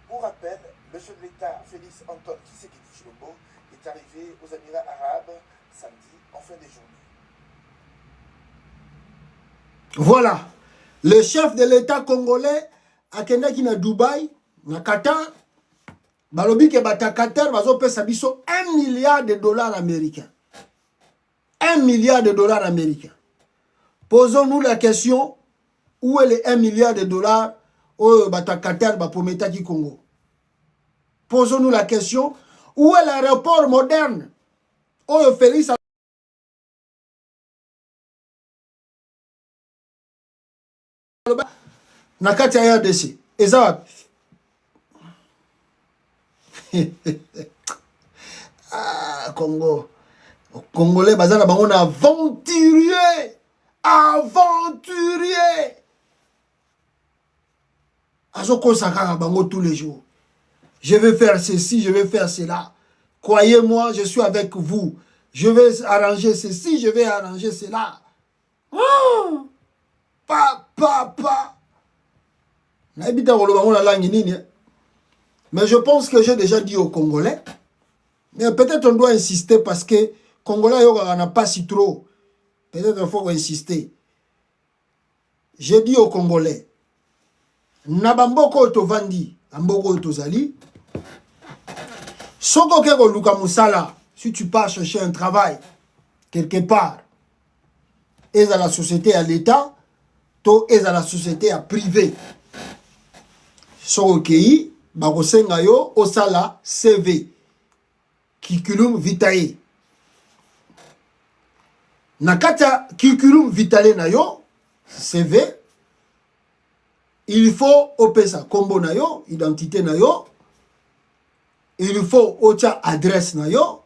Pour rappel, le chef de l'État Félix Antoine Tshisekedi Tshilombo est arrivé aux Émirats arabes samedi en fin de journée. Voilà. Le chef de l'État congolais a Kendaki na Dubaï, na Qatar, balobi ke bata Qatar bazo pesa biso 1 milliard de dollars américains. 1 milliard de dollars américains. Posons-nous la question, où est les 1 milliard de dollars au bata Qatar bapometa ki Congo? Posons-nous la question, où est l'aéroport moderne au Félix Nakati ya RDC. Eza ah, Congo. Congolais, bazana bango na aventurier. Aventurier. Azoko sakara bango tous les jours. Je vais faire ceci, je vais faire cela. Croyez-moi, je suis avec vous. Je vais arranger ceci, je vais arranger cela. Oh, papa. Mais je pense que j'ai déjà dit aux Congolais. Mais peut-être on doit insister parce que Congolais n'a pas si trop. Peut-être il faut insister. J'ai dit aux Congolais. Nabamboko tovandi, amboko tozali. Soko keko luka musala, si tu pars chercher un travail quelque part, et à la société à l'État, to et à la société à privé. Soko kei, bakosenga yo osala CV, curriculum vitae. Nakata curriculum vitae na yo, CV, il faut opesa kombo na yo, identité na yo. Il faut ocha adresse na yo.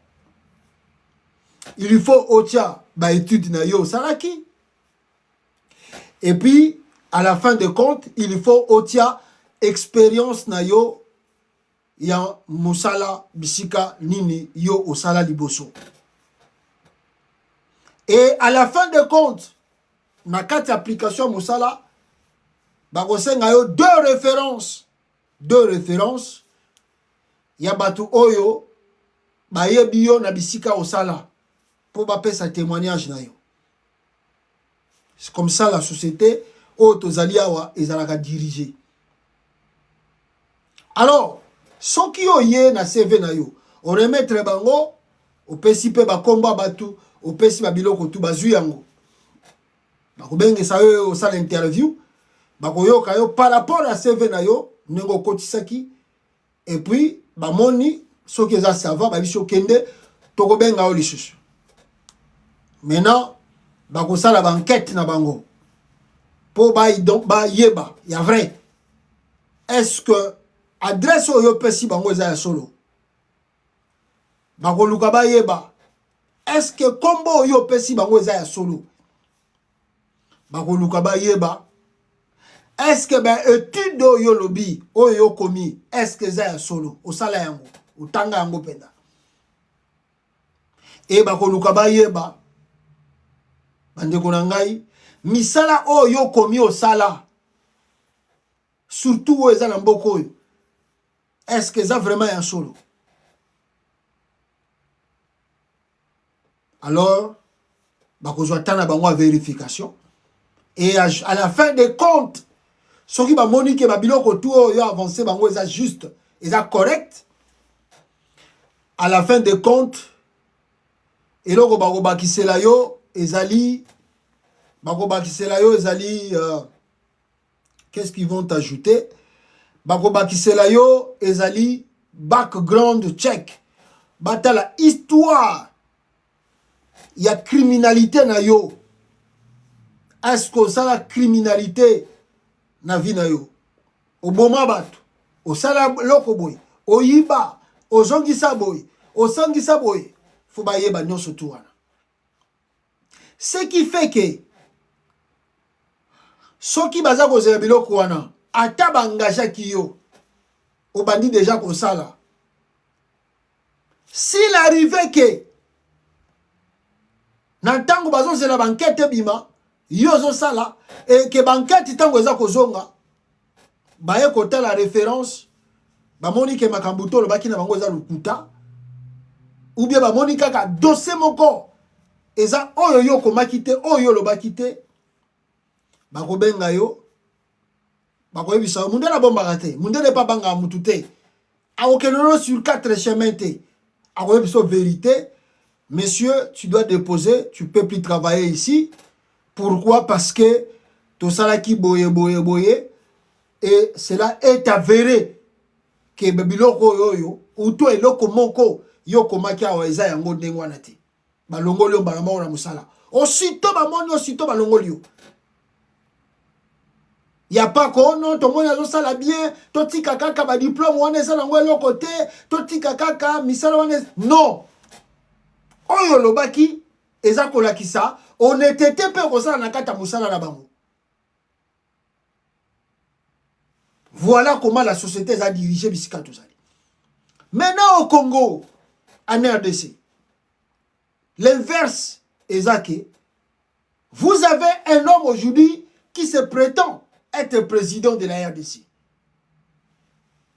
Il faut ocha ba étude na yo salaki. Et puis à la fin de compte, il faut ocha expérience na yo ya musala bisika nini yo osala liboso. Et à la fin de compte, na kati application musala bakosenga yo deux références ya batu oyo bayebi yo na bisika osala pour bapesa témoignage na yo. C'est comme ça la société oyo tozali awa ezalaka dirigée. Alors soki oye na CV na yo oremettre bango opesi pe bakomba batu opesi babiloko tu bazwi yango bakobengesa yo osala interview bakoyoka yo par rapport à CV na yo ndenge okotisaki et puis bamoni soki eza savoir babiso okende tokobenga yo lisusu. Maintenant bakosala banquête na bango po bayeba ya vrai est-ce que adresse oyo pesi bango eza ya solo. Bakoluka bayeba est-ce que kombo oyo pesi bango eza ya solo. Bakoluka bayeba est-ce que ben étude oyo lobi oyo komi est-ce que eza ya solo osala yango utanga yango penda. E bakoluka bayeba bandeko na ngai misala oyo komi osala surtout oyo eza na mboka oyo est-ce que eza vraiment ya solo. Alors bakozwa tana bango à vérification et à la fin des comptes soki bamoni ke babiloko tu oyo avancé bango eza juste eza correct, à la fin des comptes eloko bakobakisela yo ezali qu'est-ce qu'ils vont ajouter bakobakisela yo ezali background check batala histoire ya criminalité na yo. Est-ce que osala criminalité na vie na yo oboma bato osala loko boy oyiba ozongisa boy osangisa boy faut bayeba nyonso tu wana. Ce qui fait que soki baza kozela biloko wana ata baengagaki yo obandi déjà kosala, s'il arrivait que na ntango bazozela bankete bima yo ozosala et que bankete ntango eza kozonga baye kotala référence bamoni ke makambo to lobaki na bango eza lukuta ou bien bamoni kaka dossier moko eza oyo yo komaki te oyo lobaki te bakobenga yo bakoyebisa yo munde na bombaka te munde ne pa banga mutu te akokendelo sur 4 chemins te akoyebisa vérité. Monsieur, tu dois déposer, tu peux plus travailler ici. Pourquoi? Parce que tout ça qui boye et cela est avéré que biloko yoyo ou to eloko moko yo komaki awa eza yango ndenge wana te balongoli balama na musala aussitôt bamoni aussitôt balongoli yo. Y a pas ko non to mona zo sala bien to tika kaka ba diplôme wana eza nango eloko te to tika kaka misala wana non. Oyo lobaki eza kolakisa honnêteté pe kosala na kata musala na bango. Voilà comment la société a dirigé bisika tozali. Maintenant au Congo, en RDC, l'inverse est que vous avez un homme aujourd'hui qui se prétend être président de la RDC.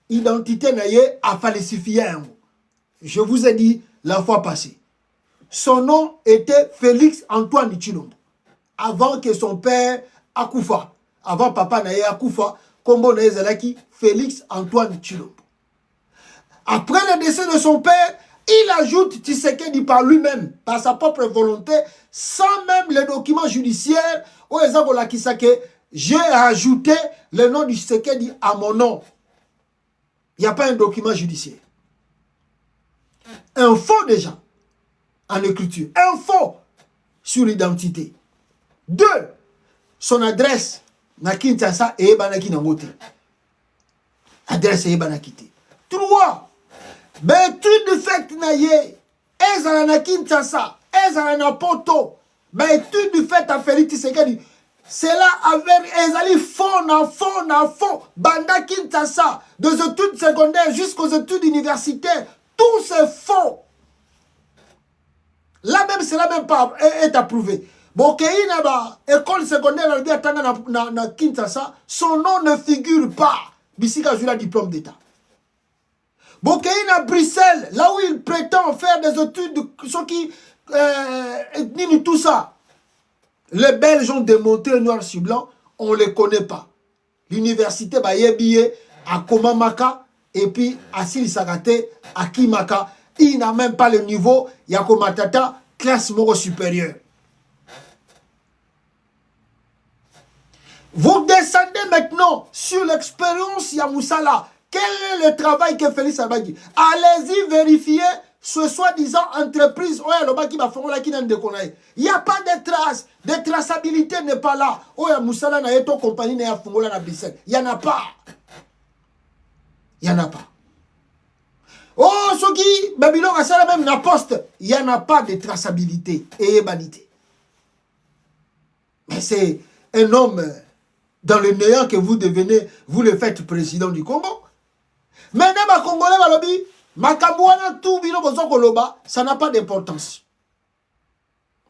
Identité naye a falsifié. Je vous ai dit la fois passée. Son nom était Félix Antoine Tshilombo. Avant que son père Akoufa, avant papa naye Akoufa, Kombo naye zalaki Félix Antoine Tshilombo. Après le décès de son père, il ajoute Tshisekedi par lui-même, par sa propre volonté, sans même les documents judiciaires, où j'ai ajouté le nom du Tshisekedi à mon nom. Il n'y a pas un document judiciaire. Un faux déjà en écriture. Un faux sur l'identité. 2. Son adresse na Kinshasa et Banaki Nangote. Adresse et Banakite. 3. Ben tu de fait naye ezala na Kinshasa, ezala na Poto. Ben tu de fait à Félix Tshisekedi. Cela avec ezali faux. Banda Kinshasa, des études secondaires jusqu'aux études universitaires, tout c'est faux. Là même, cela même pas est approuvé. Bon, école secondaire na Kinshasa, son nom ne figure pas. Bisika Jula diplôme d'État. Bokei à Bruxelles, là où il prétend faire des études, ceux qui tout ça. Les Belges ont démontré noir sur blanc, on ne les connaît pas. L'université Bayebiye à Komamaka et puis à Silisagate, à Kimaka, il n'a même pas le niveau Yakomatata, classe moro supérieure. Vous descendez maintenant sur l'expérience Yamoussala. Quel est le travail que Félix Abadi? Allez-y vérifier ce soi-disant entreprise. Il n'y a pas de traces. De traçabilité n'est pas là. Moussala n'a pas compagnie n'a pas Bruxelles. Il n'y en a pas. Il n'y en a pas. Oh, ce qui, Babylone a ça même la poste. Il n'y en a pas de traçabilité et humanité. Mais c'est un homme dans le néant que vous devenez, vous le faites président du Congo. Maintenant, les Congolais, Balobi, Makabouana, tout bino bozo koloba, ça n'a pas d'importance.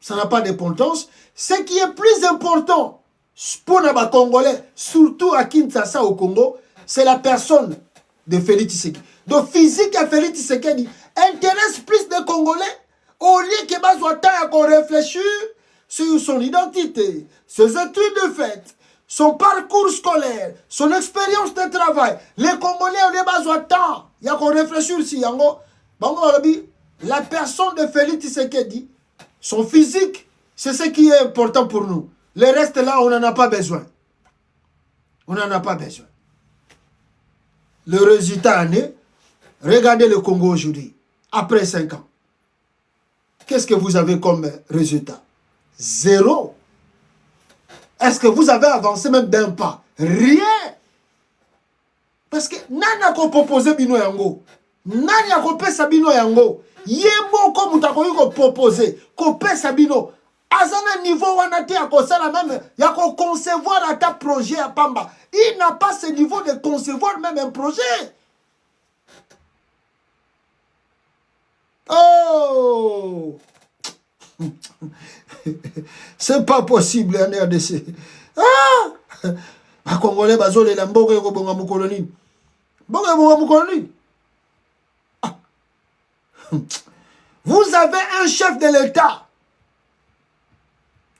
Ça n'a pas d'importance. Ce qui est plus important pour les Congolais, surtout à Kinshasa au Congo, c'est la personne de Félix Tshisekedi. Donc, physique à Félix Tshisekedi intéresse plus de Congolais au lieu que Bazouata qu'on réfléchisse sur son identité, ses études de fait, son parcours scolaire, son expérience de travail. Les Congolais ont besoin de temps. Il y a qu'on réfléchisse sur Yango. La personne de Félix Tshisekedi, son physique, c'est ce qui est important pour nous. Le reste là, on n'en a pas besoin. On n'en a pas besoin. Le résultat année, regardez le Congo aujourd'hui, après 5 ans. Qu'est-ce que vous avez comme résultat? Zéro. Est-ce que vous avez avancé même d'un pas? Rien. Parce que nana ko proposé bino yango. Nana ko pesa bino yango. Yemo ko mutakoyi ko proposer, ko pesa bino. Azana niveau wana te akosala même ya ko concevoir ata projet à Pamba. Il n'a pas ce niveau de concevoir même un projet. Oh! C'est pas possible en RDC. Ah! A Congolais bazole la mboka yoko bonga mukoloni. Bonga mukoloni. Vous avez un chef de l'État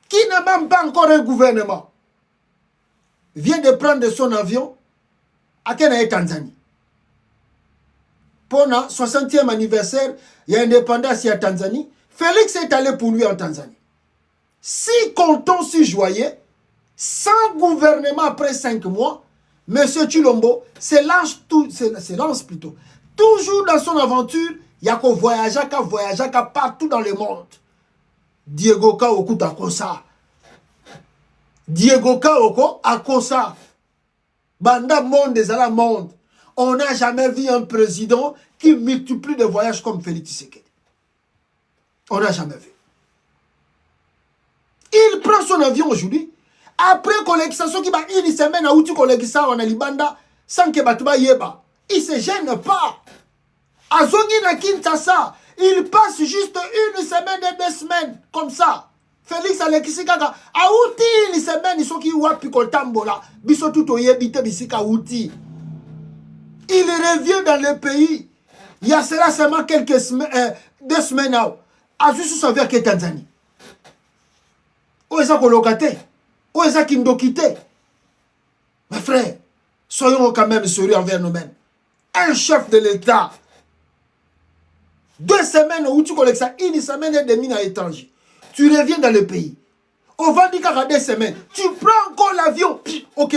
qui n'a même pas encore un gouvernement. Vient de prendre son avion à Kenya, Tanzanie. Pendant 60e anniversaire, il y a indépendance à Tanzanie. Félix est allé pour lui en Tanzanie. Si content, si joyeux, sans gouvernement après 5 mois, M. Chilombo se lance plutôt. Toujours dans son aventure, il y a qu'à voyager, partout dans le monde. Diego Kaoko à Kosa. Diego Kaoko à Kosa. Banda monde des ala monde. On n'a jamais vu un président qui multiplie de voyages comme Félix Tshisekedi. On n'a jamais vu. Il prend son avion aujourd'hui. Après collection qui va une semaine à outil collection en Alibanda sans que Batouba yeba. Il se gêne pas. À Zongi na Kinshasa, il passe juste une semaine et 2 semaines comme ça. Félix Alexis Kaka a outil une semaine ils sont qui wapi koltambola. Biso tout oyebite bisika outil. Il revient dans le pays. Il y a cela seulement quelques semaines 2 semaines à juste savoir que Tanzanie. Où est-ce qu'on locate? Où est-ce qu'il nous quitte? Mes frères, soyons quand même sérieux envers nous-mêmes. Un chef de l'État, 2 semaines où tu collectes ça, 1 semaine et demie à l'étranger. Tu reviens dans le pays. Au Vandika, 2 semaines. Tu prends encore l'avion. Ok.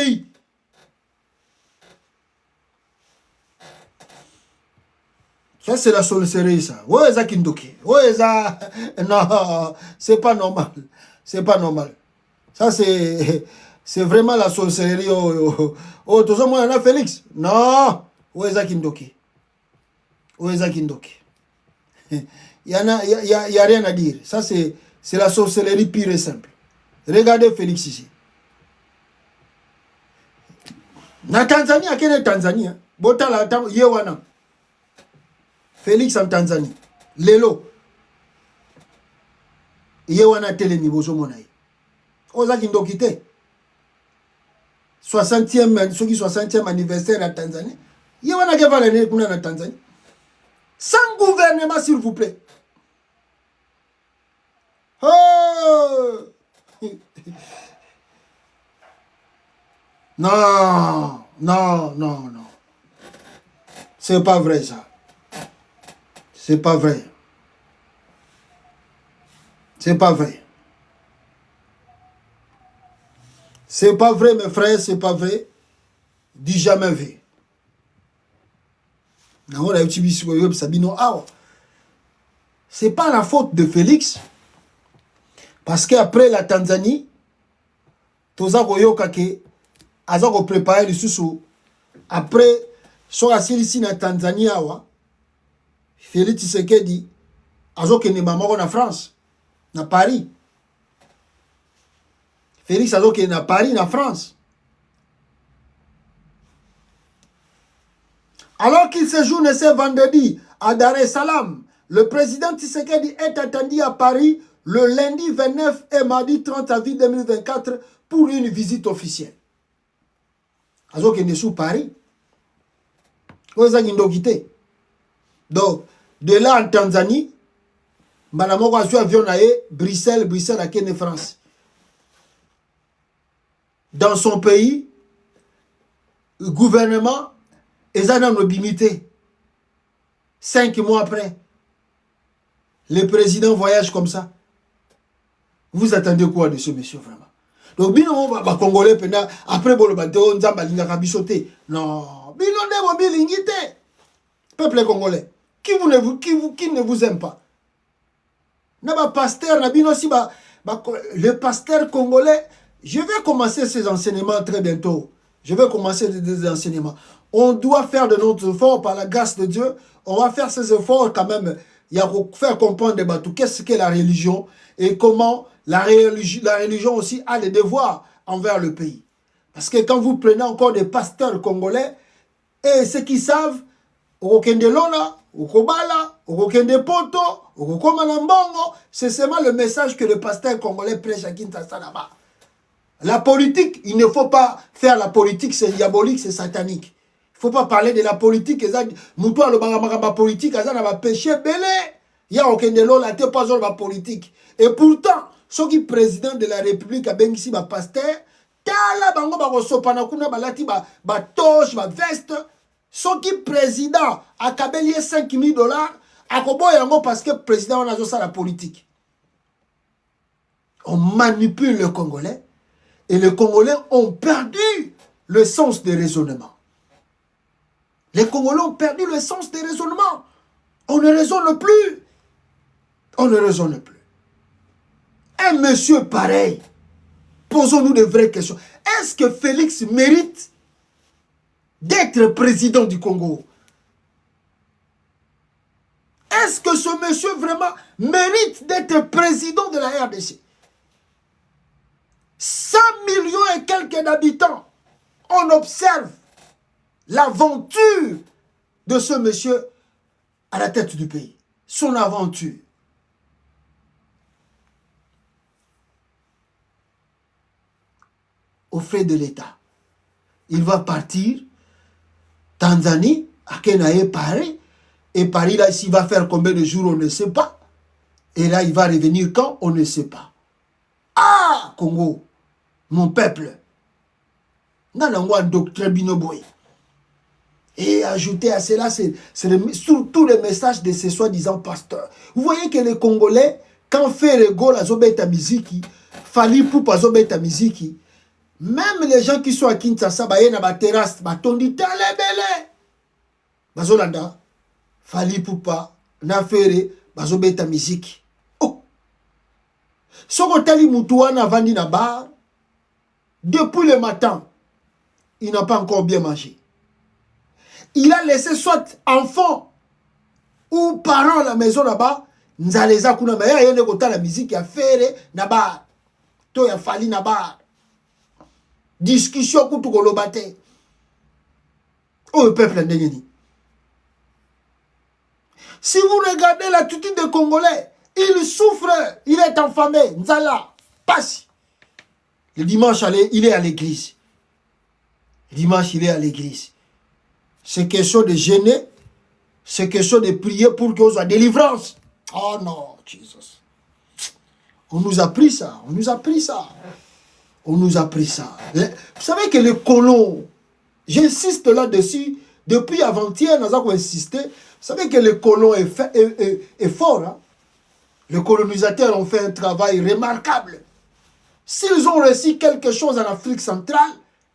Ça, c'est la sorcellerie, ça. Où est-ce qu'il nous quitte? Où est-ce que... Non, c'est pas normal. C'est pas normal. Ça, c'est vraiment la sorcellerie. Oh, tout ça, moi, il y en a Félix. Non. Où est-ce qu'il nous quitte? Où est-ce qu'il nous quitte? Il n'y a rien à dire. Ça, c'est la sorcellerie pure et simple. Regardez Félix ici. Na Tanzanie, à quelle Tanzanie? Botala, Yewana. Félix en Tanzanie. Lelo. Yewana Telemi, Bozo Monaï. Oza Kindokite. 60e anniversaire à Tanzanie. Yewana Gevale Kuna na Tanzanie. Sans gouvernement, s'il vous plaît. Oh! Non, non, non, non. C'est pas vrai ça. C'est pas vrai. C'est pas vrai. C'est pas vrai, mes frères, c'est pas vrai. Dis jamais vrai. C'est pas la faute de Félix. Parce qu'après la Tanzanie, Toza Koyoka ke aza ko préparer le sous. Après so asili ici na Tanzanie awa Félix Tshisekedi azo kende mamako na France, na Paris. Félix azo kende na Paris, na France. Alors qu'il séjourne ce vendredi à Dar es Salaam, le président Tshisekedi est attendu à Paris le lundi 29 et mardi 30 avril 2024 pour une visite officielle. Azo kende sous Paris. Donc, de là en Tanzanie, Madame a avion à Bruxelles à Kenya, France. Dans son pays, le gouvernement est en mobilité. 5 mois après, le président voyage comme ça. Vous attendez quoi de ce monsieur vraiment? Donc, bino va Congolais après Bolobato, Nzamba Linga Bisoté. Non, bino ne mobilité. Peuple congolais, qui ne vous aime pas? Naba pasteur, nabino si le pasteur congolais, je vais commencer ces enseignements très bientôt. Je vais commencer des enseignements. On doit faire de notre effort par la grâce de Dieu. On va faire ces efforts quand même. Il y a faire comprendre des bateaux qu'est-ce qu'est la religion et comment la religion aussi a des devoirs envers le pays. Parce que quand vous prenez encore des pasteurs congolais, et ceux qui savent, Okokende Lona, Okobala, Okokende Poto, Okokomanambongo, c'est seulement le message que le pasteur congolais prêche à Kinshasa là-bas. La politique, il ne faut pas faire la politique, c'est diabolique, c'est satanique. Il ne faut pas parler de la politique, Moutoua le Baramagamba politique, ça n'a pas péché, belé. Il y a Okende Lona, t'es pas la politique. Et pourtant, ceux qui président de la République a bien ici, pasteur, tala bango bakosopana kuna balati ba toche, ba veste. Son qui président a kabelié $5,000 à Koboyango parce que le président a ça la politique. On manipule le Congolais et les Congolais ont perdu le sens des raisonnements. Les Congolais ont perdu le sens des raisonnements. On ne raisonne plus. On ne raisonne plus. Un monsieur pareil, posons-nous de vraies questions. Est-ce que Félix mérite d'être président du Congo? Est-ce que ce monsieur vraiment mérite d'être président de la RDC? 100 millions et quelques d'habitants. On observe l'aventure de ce monsieur à la tête du pays. Son aventure. Au frais de l'État. Il va partir Tanzanie, à Kenae, Paris. Et Paris, là, ici, va faire combien de jours, on ne sait pas. Et là, il va revenir quand, on ne sait pas. Ah, Congo, mon peuple. Et ajouter à cela, c'est tous les messages de ces soi-disant pasteurs. Vous voyez que les Congolais, quand fait le go, la zobeta miziki, Fali Poupa zobeta miziki, même les gens qui sont à Kinshasa, ils ont une terrasse, ils ont dit talebele. Bazolanda, Fali Poupa, Nafere, bazobeta musique. Oh! Sokotali Moutouana vandi na bar, depuis le matin, il n'a pas encore bien mangé. Il a laissé soit enfant ou parents à la maison là-bas, Nzaleza kuna mais il y a la musique à faire na bar. To ya Fali na bar. Discussion pour tout le monde. Oh, le peuple ndengeni. Si vous regardez l'attitude des Congolais, il souffre, il est enfamé. Nzala, passe. Le dimanche, il est à l'église. Le dimanche, il est à l'église. C'est question de jeûner c'est question de prier pour qu'on soit délivrance. Oh non, Jesus. On nous a pris ça, on nous a pris ça. On nous a pris ça. Vous savez que les colons, j'insiste là-dessus, depuis avant-hier, nous avons insisté. Vous savez que les colons est fort. Hein? Les colonisateurs ont fait un travail remarquable. S'ils ont réussi quelque chose en Afrique centrale,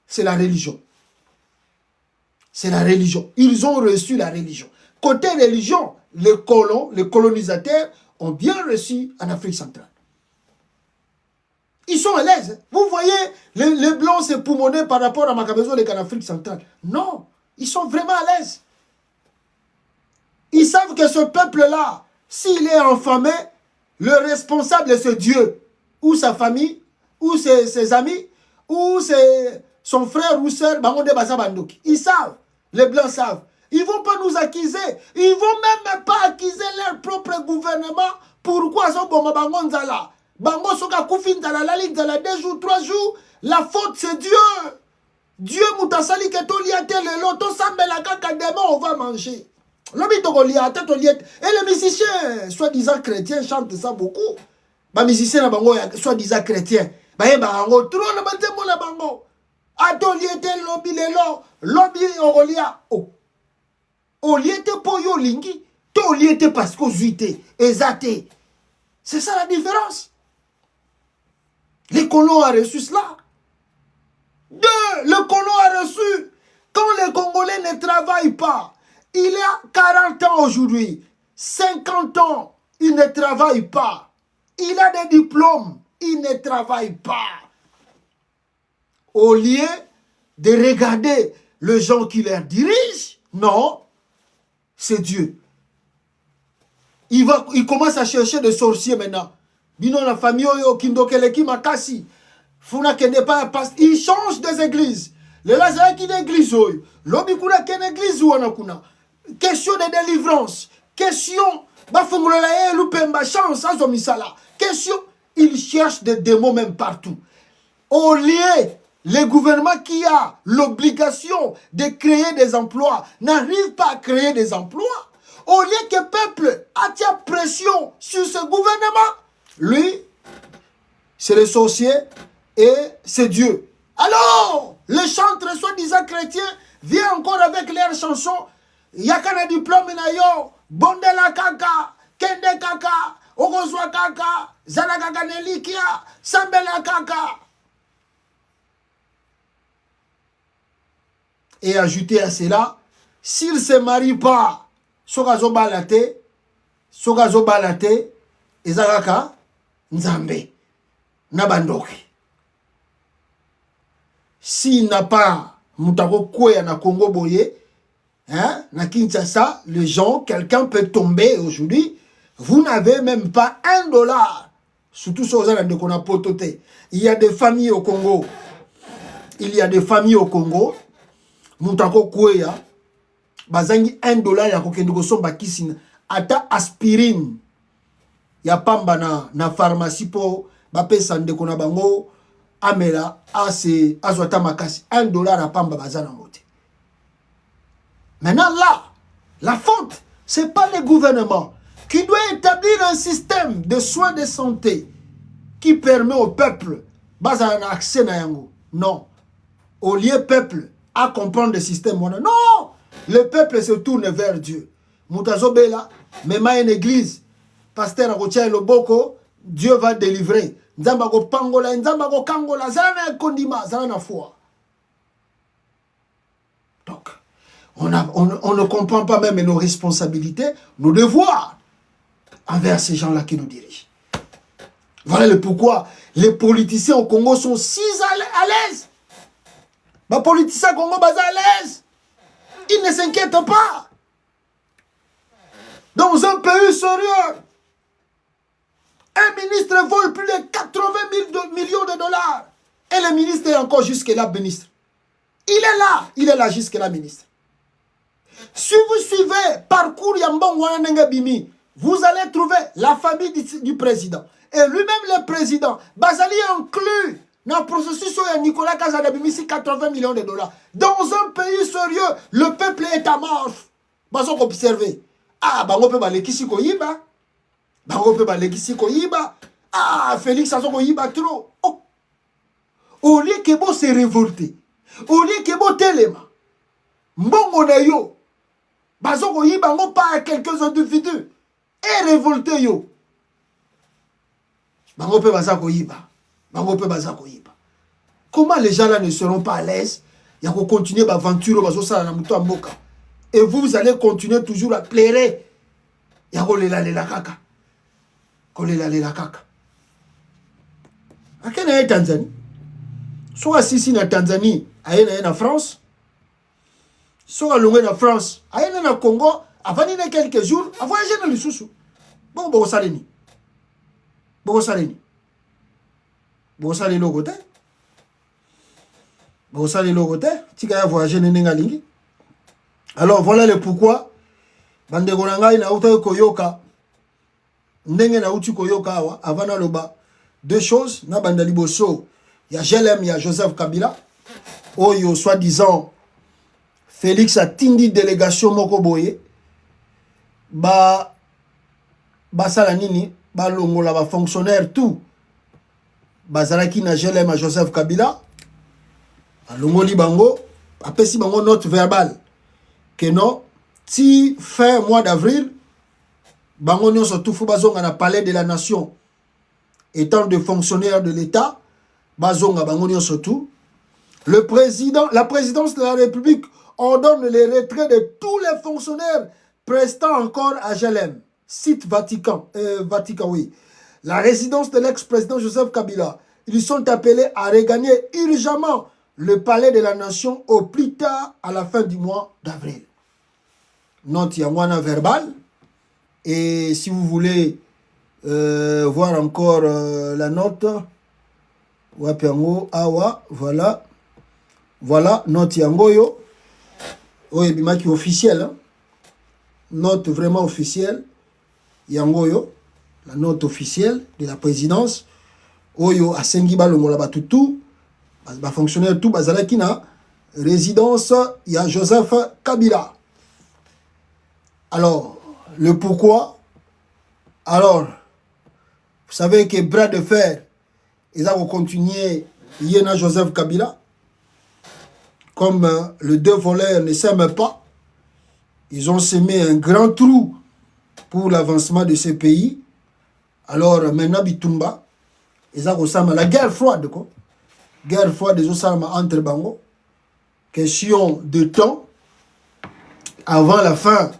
c'est la religion. C'est la religion. Ils ont reçu la religion. Côté religion, les colons, les colonisateurs ont bien reçu en Afrique centrale. Ils sont à l'aise. Vous voyez, les Blancs s'époumoner par rapport à Makabezo en Afrique centrale. Non, ils sont vraiment à l'aise. Ils savent que ce peuple-là, s'il est affamé, le responsable c'est Dieu. Ou sa famille, ou ses amis, ou son frère ou soeur. Ils savent. Les Blancs savent. Ils ne vont pas nous accuser. Ils ne vont même pas accuser leur propre gouvernement. Pourquoi ils sont bon là? Bango soka kufin dans la ligue de la 2 jours, 3 jours, la faute c'est Dieu. Dieu moutasali que to liate le lot, to sambela kaka demain on va manger. Lobi to liate to liate. Et les musiciens, soi-disant chrétiens, chantent ça beaucoup. Les musiciens na bango soi-disant chrétiens. Ba ye bango trop na batemo na bango. Ato liate lobi le lot, lobi olia. Oh. O liate po yo lingi, to liate parce que zuité, ezate. C'est ça la différence. Les colons ont reçu cela. 2. Le colon a reçu. Quand les Congolais ne travaillent pas, il y a 40 ans aujourd'hui, 50 ans, il ne travaille pas. Il a des diplômes, il ne travaille pas. Au lieu de regarder les gens qui les dirigent, non, c'est Dieu. Il commence à chercher des sorciers maintenant. Bino la famille Kindokeleki Makasi. Funa kende pas il change des églises. Le Lazare qui d'église oyo. Lobi kuna ken église wana kuna. Question de délivrance. Question ba fungulela lupemba chance azo misala. Question il cherche des démons même partout. Au lieu le gouvernement qui a l'obligation de créer des emplois n'arrive pas à créer des emplois. Au lieu que le peuple attire pression sur ce gouvernement, lui, c'est le sorcier et c'est Dieu. Alors, les chantres soi-disant chrétiens viennent encore avec leurs chansons. Yakana diplôme na yo, bondela kaka, kende kaka, ogozwa kaka, zana kaka nelikia, sambela kaka. Et ajouter à cela, s'il ne se marie pas, sokazo balate, ezakaka, Nzambe, Nabandoki. S'il n'a pas Moutako Kouya na Congo Boye, hein, na Kinshasa, les gens, quelqu'un peut tomber aujourd'hui, vous n'avez même pas $1. Surtout sur les gens qu'on a pototé. Il y a des familles au Congo. Moutako Kouya, bazangi $1 ya kokendoko somba kisina. Ata aspirine. Ya pamba na pharmacie po bapesa ndeko na bango amela azwata makasi $1 à pamba bazana mote. Maintenant là, la faute, c'est pas le gouvernement qui doit établir un système de soins de santé qui permet au peuple bazana accès na yango. Non. Au lieu peuple à comprendre le système, non, le peuple se tourne vers Dieu. Moutazobela, même à une église, pasteur Akotia Loboko, Dieu va délivrer. Nzambago pangola, nzambago kangola, zana kondima, zana foi. Donc, on ne comprend pas même nos responsabilités, nos devoirs envers ces gens-là qui nous dirigent. Voilà le pourquoi les politiciens au Congo sont si à l'aise. Les politiciens au Congo sont à l'aise. Ils ne s'inquiètent pas. Dans un pays sérieux, un ministre vole plus de 80 millions de dollars. Et le ministre est encore jusque-là ministre. Il est là jusque-là ministre. Si vous suivez parcours Yambon Wananga Bimi, vous allez trouver la famille du président. Et lui-même le président, Bazali inclus dans le processus de Nicolas Kazadabimi, c'est 80 millions de dollars. Dans un pays sérieux, le peuple est amorphe. bazo observer. Ah, bango pe balekisi ko yiba. Bango pe balekisi ko yiba. Ah, Félix azo ko yiba trop. Oh. Au lieu que bo se révolter. Au lieu que bo telema. Mbongo na yo. Bazo ko yiba ngo pas quelques individus. Et révolter yo. Bango pe baza ko yiba. Bango pe baza ko yiba. Comment les gens là ne seront pas à l'aise? Il y a qu'on continue l'aventure bazo sala na muto mboka. Et vous allez continuer toujours à pleurer. Il y a qu'on la kaka. Qu'on la kaka. À quel est Tanzanie? Soit si na Tanzanie, aïe na France. Soit loin na France, aïe na Congo. Avant il y a quelques jours, avant voyager dans le sous. Bon saleni. Bon saleni. Bon saleni logote. Bon saleni logote. Tika ya voyager nenga lingi. Alors voilà le pourquoi. Bande gonanga na uta koyoka. Ndenge na uti koyoka awa avant loba. Deux choses, na banda liboso. Il y a GLM, il y a Joseph Kabila. Oyo soi-disant Félix a tindi délégation moko boye. Ba sala nini, ba longola ba fonctionnaire tout. Bazalaki na GLM à Joseph Kabila. A longoli bango, apesi bango note verbale. Que non, si fin mois d'avril, bango nyonso tout fou bazonga na palais de la nation. Étant de fonctionnaires de l'État, bazonga bango nyonso tout. La présidence de la République ordonne le retrait de tous les fonctionnaires prestant encore à GLM. Site Vatican, oui. La résidence de l'ex-président Joseph Kabila. Ils sont appelés à regagner urgemment le palais de la nation au plus tard à la fin du mois d'avril. Note Yangwana verbal. Et si vous voulez voir encore la note, Wapiango, Awa, voilà. Voilà, note Yangoyo. Oui, bimaki officiel. Hein? Note vraiment officielle. Yangoyo. La note officielle de la présidence. Oyo asengi balongola batutu. Ba fonctionnaire tout bazalaki na résidence ya Joseph Kabila. Alors, le pourquoi? Alors, vous savez que bras de fer, ils ont continué Yéna Joseph Kabila. Comme les deux voleurs ne s'aiment pas, ils ont semé un grand trou pour l'avancement de ce pays. Alors maintenant, Bitumba, ils ont la guerre froide. Quoi. Guerre froide, ils ont entre Bango. Question de temps, avant la fin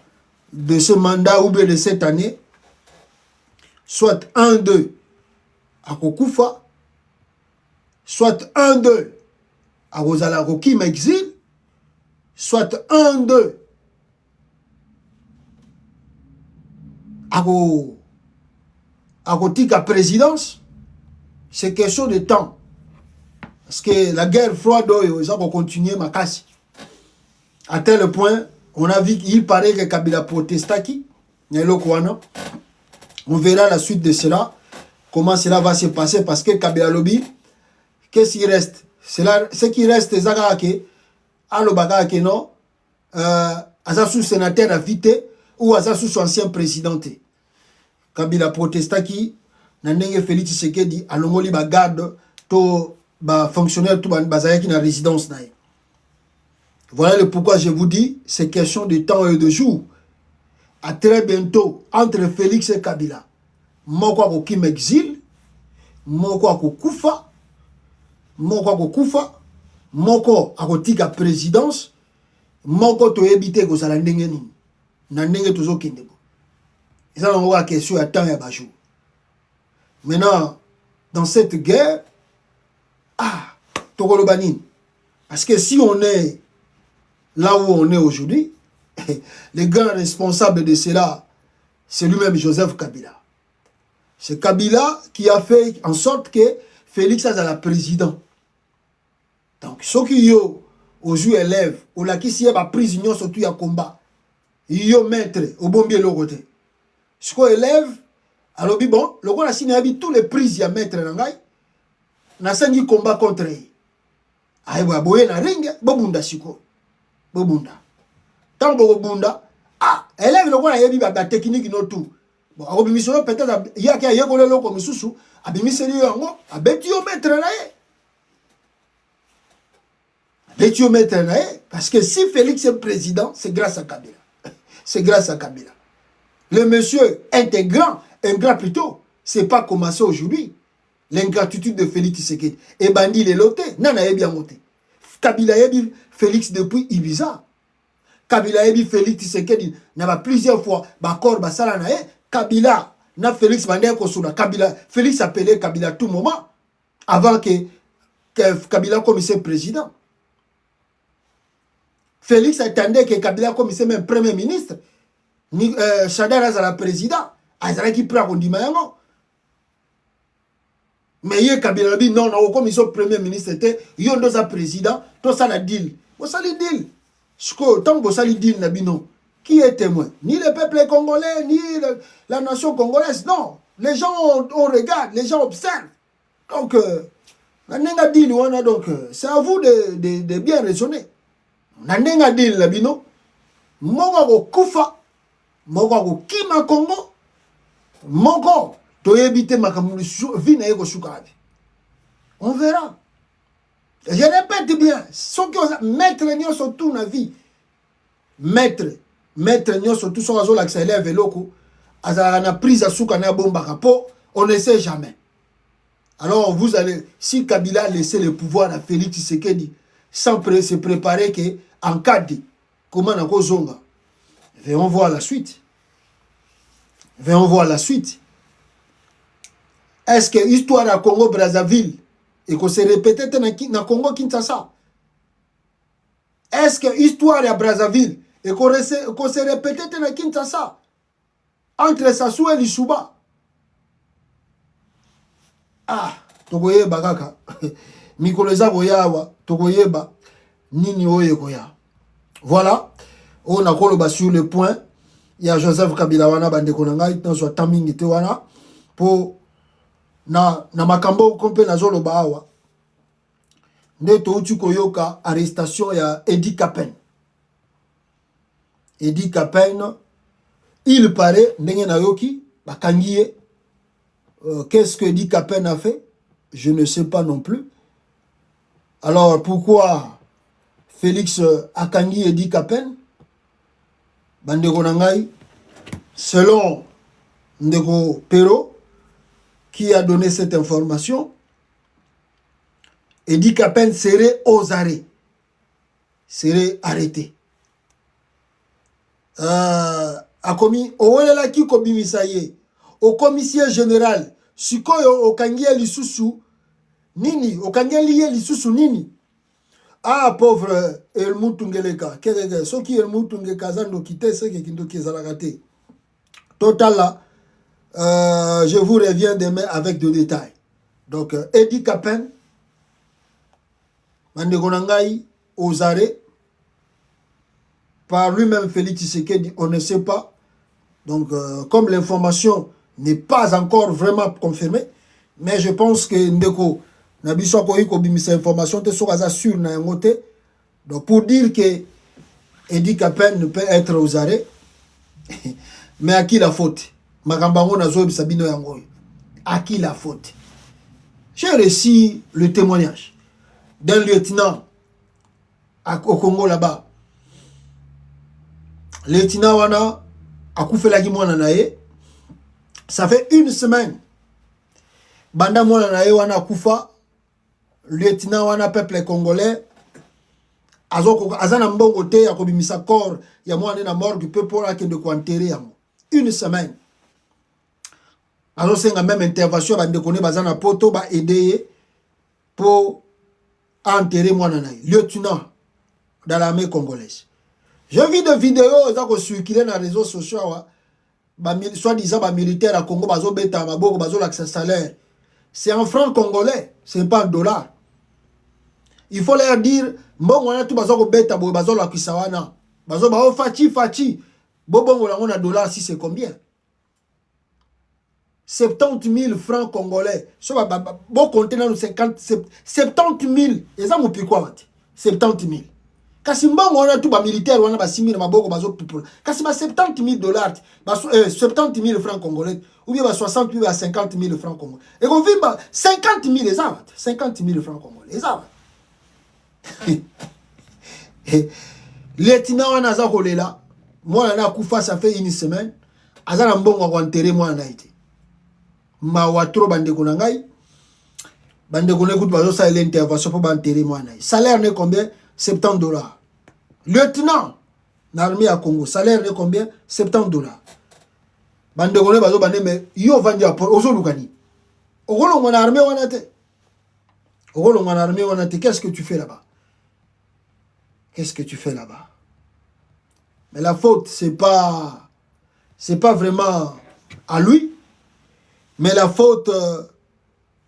de ce mandat ou bien de cette année, soit 1-2 à Kokufa, soit 1-2 à Rosala Rokim exil, soit 1-2 à Kotika présidence, c'est question de temps. Parce que la guerre froide, ils ont continué ma casse. À tel point, on a vu qu'il paraît que Kabila protestaki. On verra la suite de cela, comment cela va se passer, parce que Kabila Lobby, qu'est-ce qui reste? Ce qui reste, c'est que Alobaka non, Azasu sénateur a vité ou Azasu ancien président. Kabila protestaki, Nandenge Félix Tshisekedi, Alongoli ba garde, to ba fonctionnaire tout bazayaki na résidence naï. Voilà le pourquoi je vous dis, c'est question de temps et de jours. À très bientôt, entre Félix et Kabila. Moko ako kim exil, moko ako kufa, moko ako tika présidence, moko to ebite ko sala ndenge nini. Na ndenge tozo kindeko. Et ça on va question à temps et à bajou. Maintenant, dans cette guerre, Tokolobanine. Parce que si on est là où on est aujourd'hui, le grand responsable de cela, c'est lui-même Joseph Kabila. C'est Kabila qui a fait en sorte que Félix a la président. Donc, ceux qui ont aujourd'hui élèves, ou là qui s'y a prise union surtout à combat, ils ont maître au bon bien le côté. Ce qu'on élève, alors bon, le roi a signé tous les prises à maître Nangai, n'a pas combat contre eux. Aïe, boye na ring, bobunda siko. Bobunda. Tant bobunda, élève le quoi yebi ba technique no tout bon akobimisolo peut-être yaki ayekole loko misusu abimiseli yango abeti yo maître na ye abeti yo maître na ye parce que si Félix est président c'est grâce à Kabila c'est grâce à Kabila le monsieur est un grand plutôt c'est pas commencé aujourd'hui l'ingratitude de Félix Tshisekedi et bandi les loté nana yebi yangote Kabila yebi Félix depuis Ibiza Kabila yebi Félix Tshisekedi n'a plusieurs fois bakor basala na ye Kabila na Félix bande kosuna Kabila Félix appelait Kabila tout moment avant que Kabila commissaire président Félix attendait que Kabila commissaire même premier ministre ni Chadar azala président azala qui prend kondima yango mais ye Kabila bi non non commissaire premier ministre était yondo za président to ça la deal bo sali deal Sko, tant que ça lui dit Nabino, qui est témoin? Ni le peuple congolais, ni la nation congolaise, non. Les gens on regarde, les gens observent. Donc, c'est à vous de bien raisonner. Nandenga dit Nabino, Mogo Kufa, Mogo Kima Congo, Mogo, Toyebite Makamulu, Vina Ego Sukarabi. On verra. Je répète bien, ceux qui ont maître nyo surtout na vie, maître nyo surtout son azol accélère veloko, azana prise à souka na bomba kapo, on ne sait jamais. Alors vous allez, si Kabila a laissé le pouvoir à Félix Tshisekedi, sans se préparer que en cas de comment on zonga, venons voir la suite. Venons voir la suite. Est-ce que l'histoire à Congo Brazzaville et qu'on se répétait dans le Congo Kinshasa? Est-ce que l'histoire à Brazzaville et qu'on se répétait dans Kinshasa entre Sassou et Lissouba? Ah, tokoyeba kaka. Mikoleza koyawa, tokoyeba nini oye koya. Voilà, on a koloba sur le point. Il y a Joseph Kabila wana bande konanga dans son timing te wana pour na makambo kompe na zolo baawa ndeto uti koyoka arrestation ya Edi Kapen. Edi Kapen, il paraît ndenge na yoki bakangiye. Qu'est-ce que Edi Kapen a fait? Je ne sais pas non plus. Alors pourquoi Félix akangi Edi Kapen? Bandeko nangai, selon Ndeko Pero qui a donné cette information, Edi Kapen serait aux arrêts, serait arrêté. A commis au qui commissaire au commissaire général sikoyo okangia lisusu nini okangia lisusu nini. Ah pauvre Elmutungeleka keke soki Elmutungeka zando kite seke kindoki zalagate total là. Je vous reviens demain avec des détails. Donc, Edi Kapen, Mandegonangai, aux arrêts, par lui-même Félix Tshisekedi, on ne sait pas. Donc, comme l'information n'est pas encore vraiment confirmée, mais je pense que Ndeko, Nabiso Koiko Bimisa information, te sera sûr na ngote. Donc, pour dire que Edi Kapen ne peut être aux arrêts, mais à qui la faute? Makambango nazo Sabino yango. À qui la faute? J'ai reçu le témoignage d'un lieutenant au Congo là-bas. Le lieutenant wana akufelaki mwana nae. Ça fait une semaine. Banda mwana nae wana akufa. Lieutenant wana peuple congolais. Azana mbongo te ya kobimisa corps ya mwana na morgue peuple la kende ko enterrer yango. Une semaine. Alors c'est la même intervention bande connaît bazana poto ba aider pour enterrer moi nanaï lieutenant dans l'armée congolaise. Je vis des vidéos ça ko circuler dans les réseaux sociaux soi-disant ba militaire à Congo bazo beta maboko bazo l'accès salaire. C'est en francs congolais, c'est pas en dollars. Il faut leur dire mbongo wana tout bazo ko beta bo bazo la kisawana. Bazo ba fachi bobongo la on a dollars si c'est combien? 70 000 francs congolais. Bon compter dans 70 000. Et ça, vous piquez quoi? 70 000. Kasi mbongo wana tout ba militaire wana ba 6 000 maboko bazo people. Kasi ba 70 000 dollars, ba 70 000 francs congolais ou bien ba 60 000 à 50 000 francs congolais. Et qu'on vit ba 50 000 les avat, 50 000 francs congolais. Les avat. Lieutenant wana za kolela, moi na kufa ça fait une semaine, azana mbongo ko enterrer moi na été. Ma watro bande ko ngai. Bande ko écoute bazo ça l'intervention pour enterrer moi na. Salaire ne combien? 70 dollars. Lieutenant, l'armée à Congo, salaire de combien? 70 dollars. Bande de bazo bande mais yo vandi à ozo lukani. Ogolo mon armée wanate. Ogolo mon armée wanate. Qu'est-ce que tu fais là-bas? Qu'est-ce que tu fais là-bas? Mais la faute c'est pas vraiment à lui, mais la faute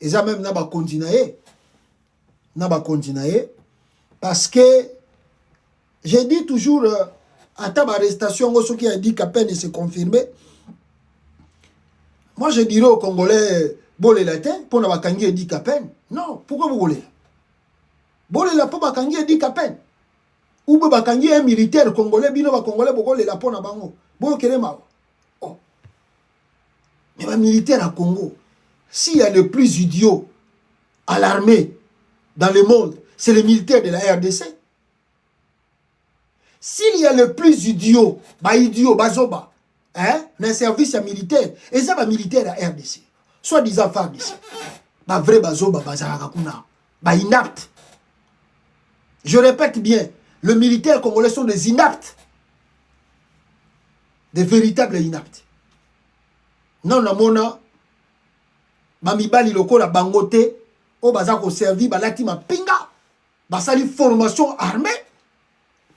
ils a même n'a pas continué. Parce que j'ai dit toujours, à ta arrestation, ce qui a dit qu'à peine s'est confirmé. Moi, je dirais aux Congolais, bolé la tête, pour n'a pas dit qu'à peine. Non, pourquoi vous voulez? Bolé la pour bakangi dit qu'à peine. Ou bakangi un militaire congolais, bino ba Congolais, bolé la pour n'a pas ngo. Bon, oh. Mais un militaire à Congo, s'il y a le plus idiot à l'armée dans le monde, c'est le militaire de la RDC. S'il y a le plus idiot, bazoba, hein, dans le service militaire, et ça va militaire à RDC, soit disant femmes ici, vrai bazoba, bazaragakuna, inapte. Je répète bien, le militaire congolais sont des inaptes, des véritables inaptes. Non, namona, mamibali loko la bangote, o bazako servi, balati ma pinga, basali formation armée.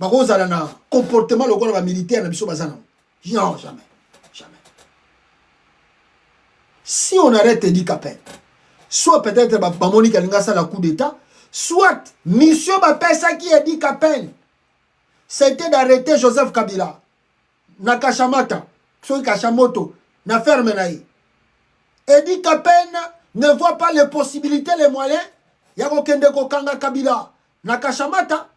Na comportement le militaire non, jamais. Si on arrête Edi Kapel, soit peut-être Monique Alingasa la coup d'état, soit mission Bapesa qui Edi Kapel, c'était d'arrêter Joseph Kabila, na Kashamata, soit Kashamoto, na ferme naï. Edi Kapel ne voit pas les possibilités, les moyens, Yako Kende Kokanga Kabila, na Kashamata.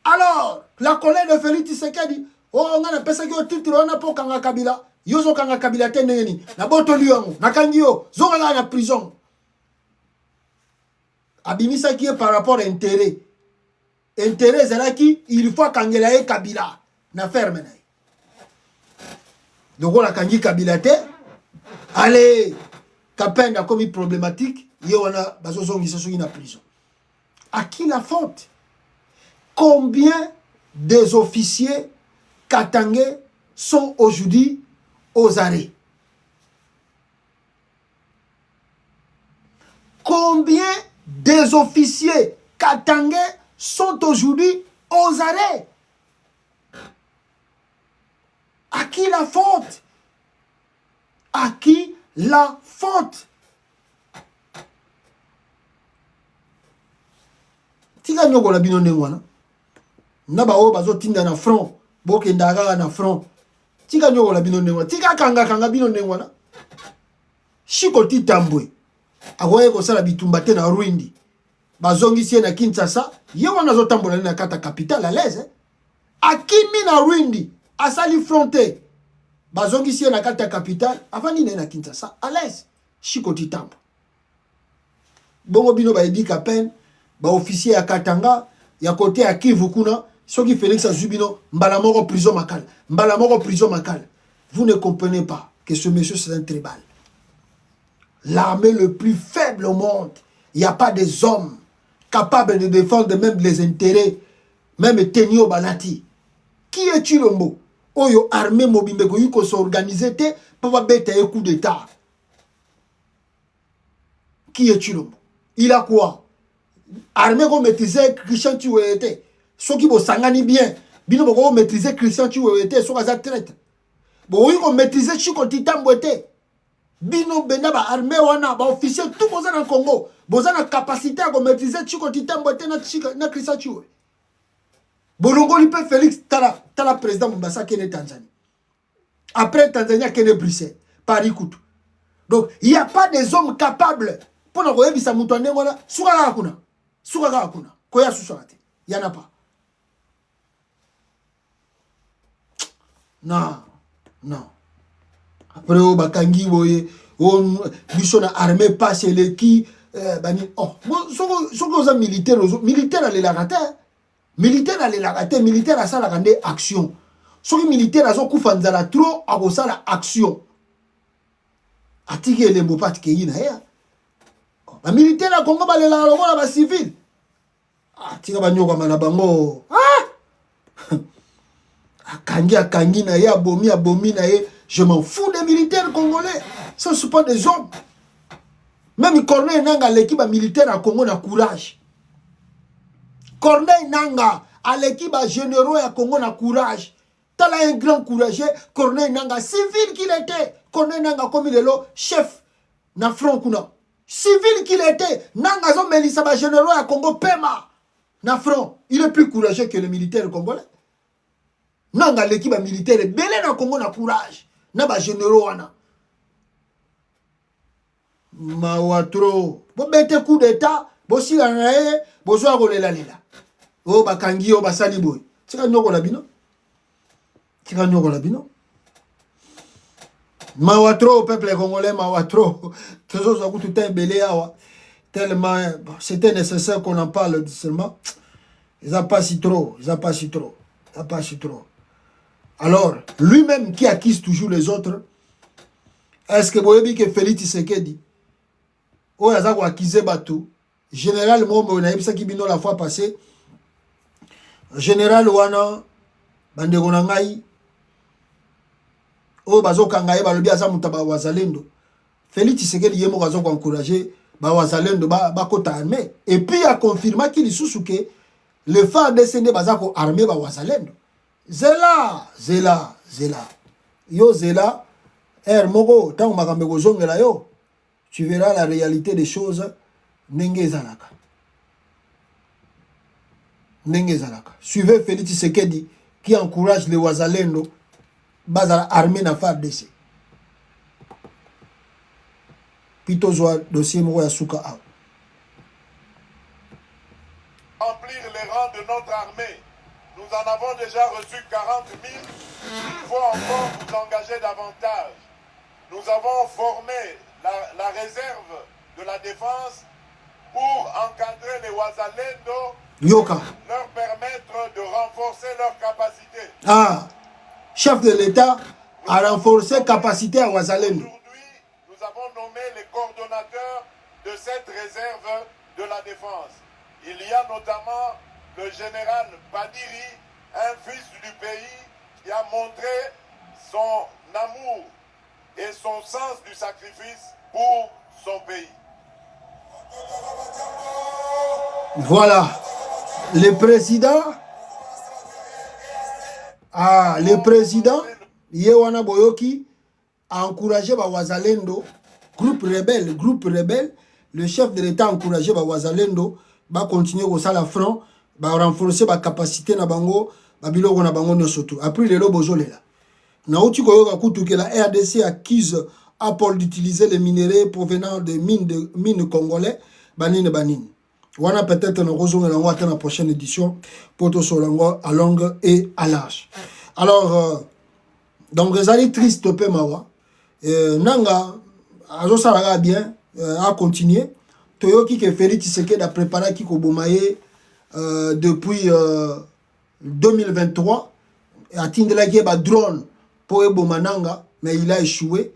Alors, la colère de Félix Tshisekedi, oh, on a pensé que le titre on a pas Kanga Kabila, yozo Kanga Kabila teneni, na boto lion, na kangio, zonga na prison. Abimisa qui est par rapport à intérêt. Intérêt c'est là qui il faut kangela e Kabila, na ferme na. Donc on a kangi Kabila te. Allez, Kapen a commis problématique, yo on a bazozo ngisoso na prison. À qui la faute? Combien des officiers katangais sont aujourd'hui aux arrêts? Combien des officiers katangais sont aujourd'hui aux arrêts? À qui la faute? À qui la faute? Tika nyoko la bino nengwana. Naba o bazo tinda na front, boke ndaga na front. Tika nyoko la bino nengwana. Tika kanga bino nengwana. Shiko titambwe. Agoye ko sala bitumba te na Rwindi. Bazongi sie na Kinshasa, ye wana zo tambola na kata capitale à l'aise. Akimi na Rwindi, asali fronté. Bazongi sie na kata capitale, avani na Kinshasa à l'aise. Shiko titambo. Bongo bino ba Edi Kapel, ba officier ya Katanga, ya côté à Kivu kuna, soki Félix Azubino, mbalamoko prison makal. Mbalamoko prison makal. Vous ne comprenez pas que ce monsieur c'est un tribal. L'armée le plus faible au monde, il n'y a pas des hommes capables de défendre même les intérêts, même Tenio Balati. Qui est Chilombo? Oyo armée mobimbe ko s'organiser te pour bête un coup d'état. Qui est Chilombo? Il a quoi? Armée ko maîtriser Christian Chiwete. Ceux qui vont sangani bien, bino ko maîtriser Christian Chiwete, so kaza traite. Bo ko maîtriser Chiko Titamboete. Bino benda ba armée wana ba officier tout boza na Congo. Boza na capacité à maîtriser Chiko Titamboete na Christian Chiwete. Bolongo Lipe Félix tala président Mombasa qui est Tanzanie. Après Tanzanie qui est Bruxelles, Paris Koutou. Donc il n'y a pas des hommes capables pour nous voir bisa mutande ngona sukaka hakuna. Sukaka hakuna. Koya susurate. Il n'y en a pas. Non, non. Après, on bakangi boye, on biso na armée passe les qui bani oh, so militaire allait la rater. Militaire allait la rater, militaire a ça la rendre action. So militaire a zo kufanzala trop a ça la action. Atiki les mopat ke yina ya. Ba militaire a Congo ba le la lokola ba civil. Ah, tika ba nyoka mana bango. Ah! Akangi na ye, abomi na ye. Je m'en fous des militaires congolais. Ce ne sont pas des hommes. Même Corneille Nanga, l'équipe militaire à Congo, a courage. Corneille Nanga, à l'équipe généraux à Congo, a courage. T'as là un grand courageux, Corneille Nanga, civil qu'il était. Corneille Nanga, comme il est là, chef, na front kuna. Civil qu'il était. Nanga, zon Melissa, généraux à Congo, Pema, na front. Il est plus courageux que les militaires congolais. Nanga, l'équipe militaire, belé na Congo, na courage. Na ba généraux wana. Mawatro. Bo bete coup d'état, bo si la nae, bo so akolela lela. O bakangi o basali boy. Tika nyoko la bino. Tika nyoko la bino. Mawatro au peuple congolais, mawatro. Toujours ça tout un belé awa. Tellement c'était nécessaire qu'on en parle seulement. Ils n'ont pas si trop, ils n'ont pas si trop. Ils n'ont pas si trop. Alors, lui-même qui accuse toujours les autres, est-ce que vous voyez que Félix Tshisekedi, ou il a accusé Batou, général Momo, la fois passée, général Wana, Bandegonangai, ou Bazo Kangaye, Balobi Azamutaba Wazalendo, Félix Tshisekedi Yemo Bazo encouragé, Wazalendo, Bakota armé, et puis il a confirmé qu'il sous que le phare descendé Bazako armé Wazalendo. Zela. Yo Zela, Moko, tant makambe zongela yo, tu verras la réalité des choses. Nenge zalaka. Suivez Félix Tshisekedi qui encourage les Wazalendo, bazala armée na FARDC. Pito zoa dossier moko ya suka a. Remplir les rangs de notre armée. Nous en avons déjà reçu 40 000. Il faut encore vous engager davantage. Nous avons formé la réserve de la défense pour encadrer les Wazalendo, Yoka. leur permettre de renforcer leurs capacités. Ah, chef de l'État a renforcé capacité à Wazalendo. Aujourd'hui, nous avons nommé les coordonnateurs de cette réserve de la défense. Il y a notamment le général Badiri, un fils du pays qui a montré son amour et son sens du sacrifice pour son pays. Voilà. Le président, Yewana Boyoki, a encouragé Wazalendo, groupe rebelle, le chef de l'État a encouragé Wazalendo, va continuer au sala front, va renforcer la capacité na bango, babiloko na bango surtout. Après les lobozole là. Naouti koyoka kutu que la RDC accuse Apple d'utiliser les minéraux provenant des mines congolais, banine. Wana peut-être nous rejoindrons dans la prochaine édition pour tout solango à longue et à large. Alors donc les alliés tristes pe mawa nanga azo saraga bien à continuer. Toyoki que Félix Tshisekedi a préparé qui kobomaye depuis 2023 a tindela qui ba drone pour ebomananga mais il a échoué.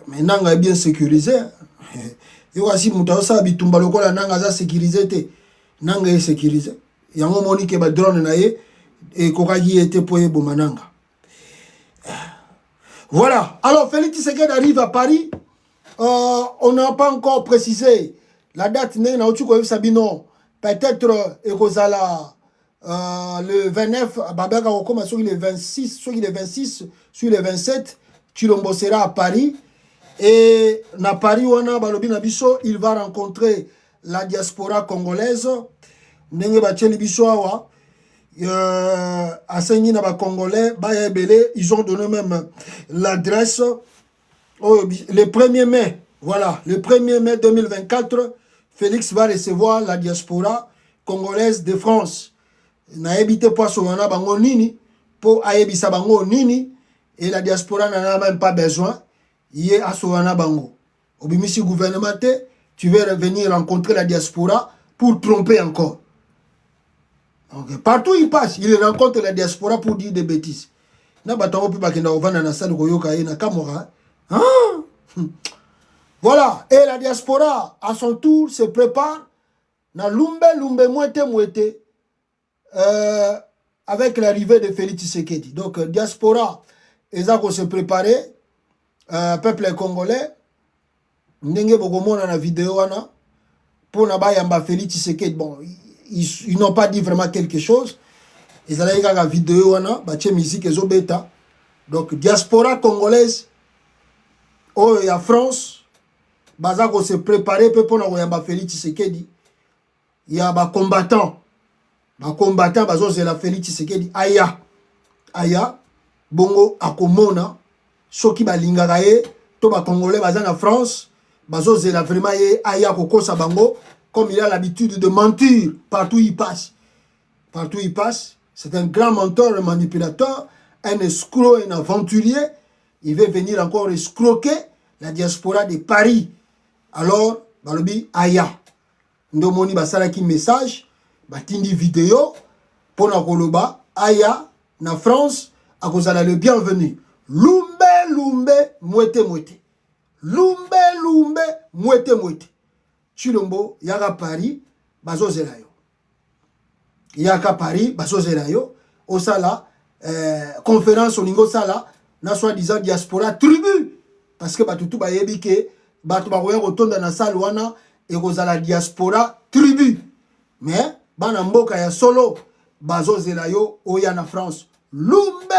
Mais nanga est bien sécurisé. Yo asi mutaosa bitumba lokola nanga za sécurisé te. Nanga est sécurisé. Yango moni ke ba drone na ye et kokaki était pour ebomananga. Voilà. Alors Félix Tshisekedi arrive à Paris. On n'a pas encore précisé la date na utuko sabino. Peut-être ekozala le 29 babaka kokoma sur le 26, sur le 26, sur le 27, Chilombo sera à Paris. Et na Paris wana balobi na biso, il va rencontrer la diaspora congolaise. Ndenge bacheli biso awa asengi na ba congolais ba ebele, ils ont donné même l'adresse le 1er mai. Voilà, le 1er mai 2024, Félix va recevoir la diaspora congolaise de France. Na ebité poaso wana bango nini po ayebisa bango nini Et la diaspora n'en a même pas besoin. Il est à Soana Bango. Au Bimisi gouvernement, tu veux revenir rencontrer la diaspora pour tromper encore. Okay. Partout il passe, il rencontre la diaspora pour dire des bêtises. Voilà, et la diaspora, à son tour, se prépare na lumbe mouete avec l'arrivée de Félix Tshisekedi. Donc, diaspora, ils ont se préparer, peuple congolais, ndenge bokomona na vidéo wana, pour na yamba Félix Tshisekedi. Bon, ils n'ont pas dit vraiment quelque chose. Ils ont dit la vidéo wana, bache musique ezo beta. Donc, diaspora congolaise, oh, il y a France, bazako se préparer pour na yamba Félix Tshisekedi. Il y a des combattants. Les combattants, c'est la Félix Tshisekedi. Aya. Bongo, akomona. Soki balingaraye. To ba Congolais, bazan en France. C'est la vraiment Aya Koko Sabango. Comme il a l'habitude de mentir. Partout il passe. Partout il passe. C'est un grand menteur, un manipulateur. Un escroc, un aventurier. Il veut venir encore escroquer la diaspora de Paris. Alors, balobi Aya. Ndomoni basalaki message, batindi vidéo, pona koloba, Aya, na France, akozala le bienvenu. Lumbe, mouete. Lumbe, mouete. Chilombo, yaka Paris, bazo zelayo. Yaka Paris, bazo zelayo. Osala, conférence au Ningo Sala, na soi-disant diaspora tribu. Parce que batutu bayebi ke, batu baroya rotonda na salwana, et la diaspora tribu. Mais, bana mboka ya solo, bazo zelayo, oya na France. Lumbe,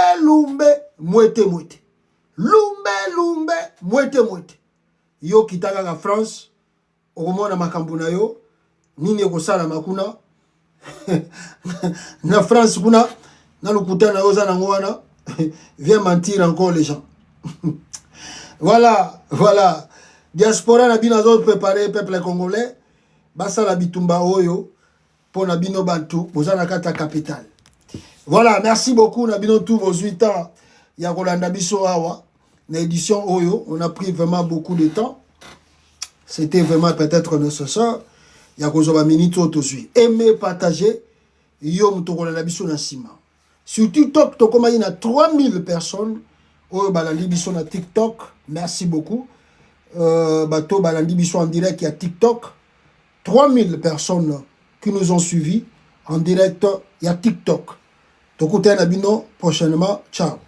mouete. Lumbe, mouete. Yo kitaka la France, okomona makambo na yo, nini ekosala makuna. Na France kuna, na lukuta na yo za nango wana, viens mentir encore les gens. Voilà. Diaspora na bino zo préparer peuple congolais basa la bitumba oyo pour na bino bantu bozana kata capitale. Voilà, merci beaucoup na bino tous vos 8 ans ya kolanda biso awa na édition oyo, on a pris vraiment beaucoup de temps. C'était vraiment peut-être nécessaire. Ya kozoba minute otozui. Aimez, partager yo muto kolanda biso na sima. Sur TikTok to koma ina 3000 personnes oyo balandi biso na TikTok. Merci beaucoup. Bateau balandi biso en direct, il y a TikTok. 3000 personnes qui nous ont suivis en direct, il y a TikTok. Donc, prochainement, ciao.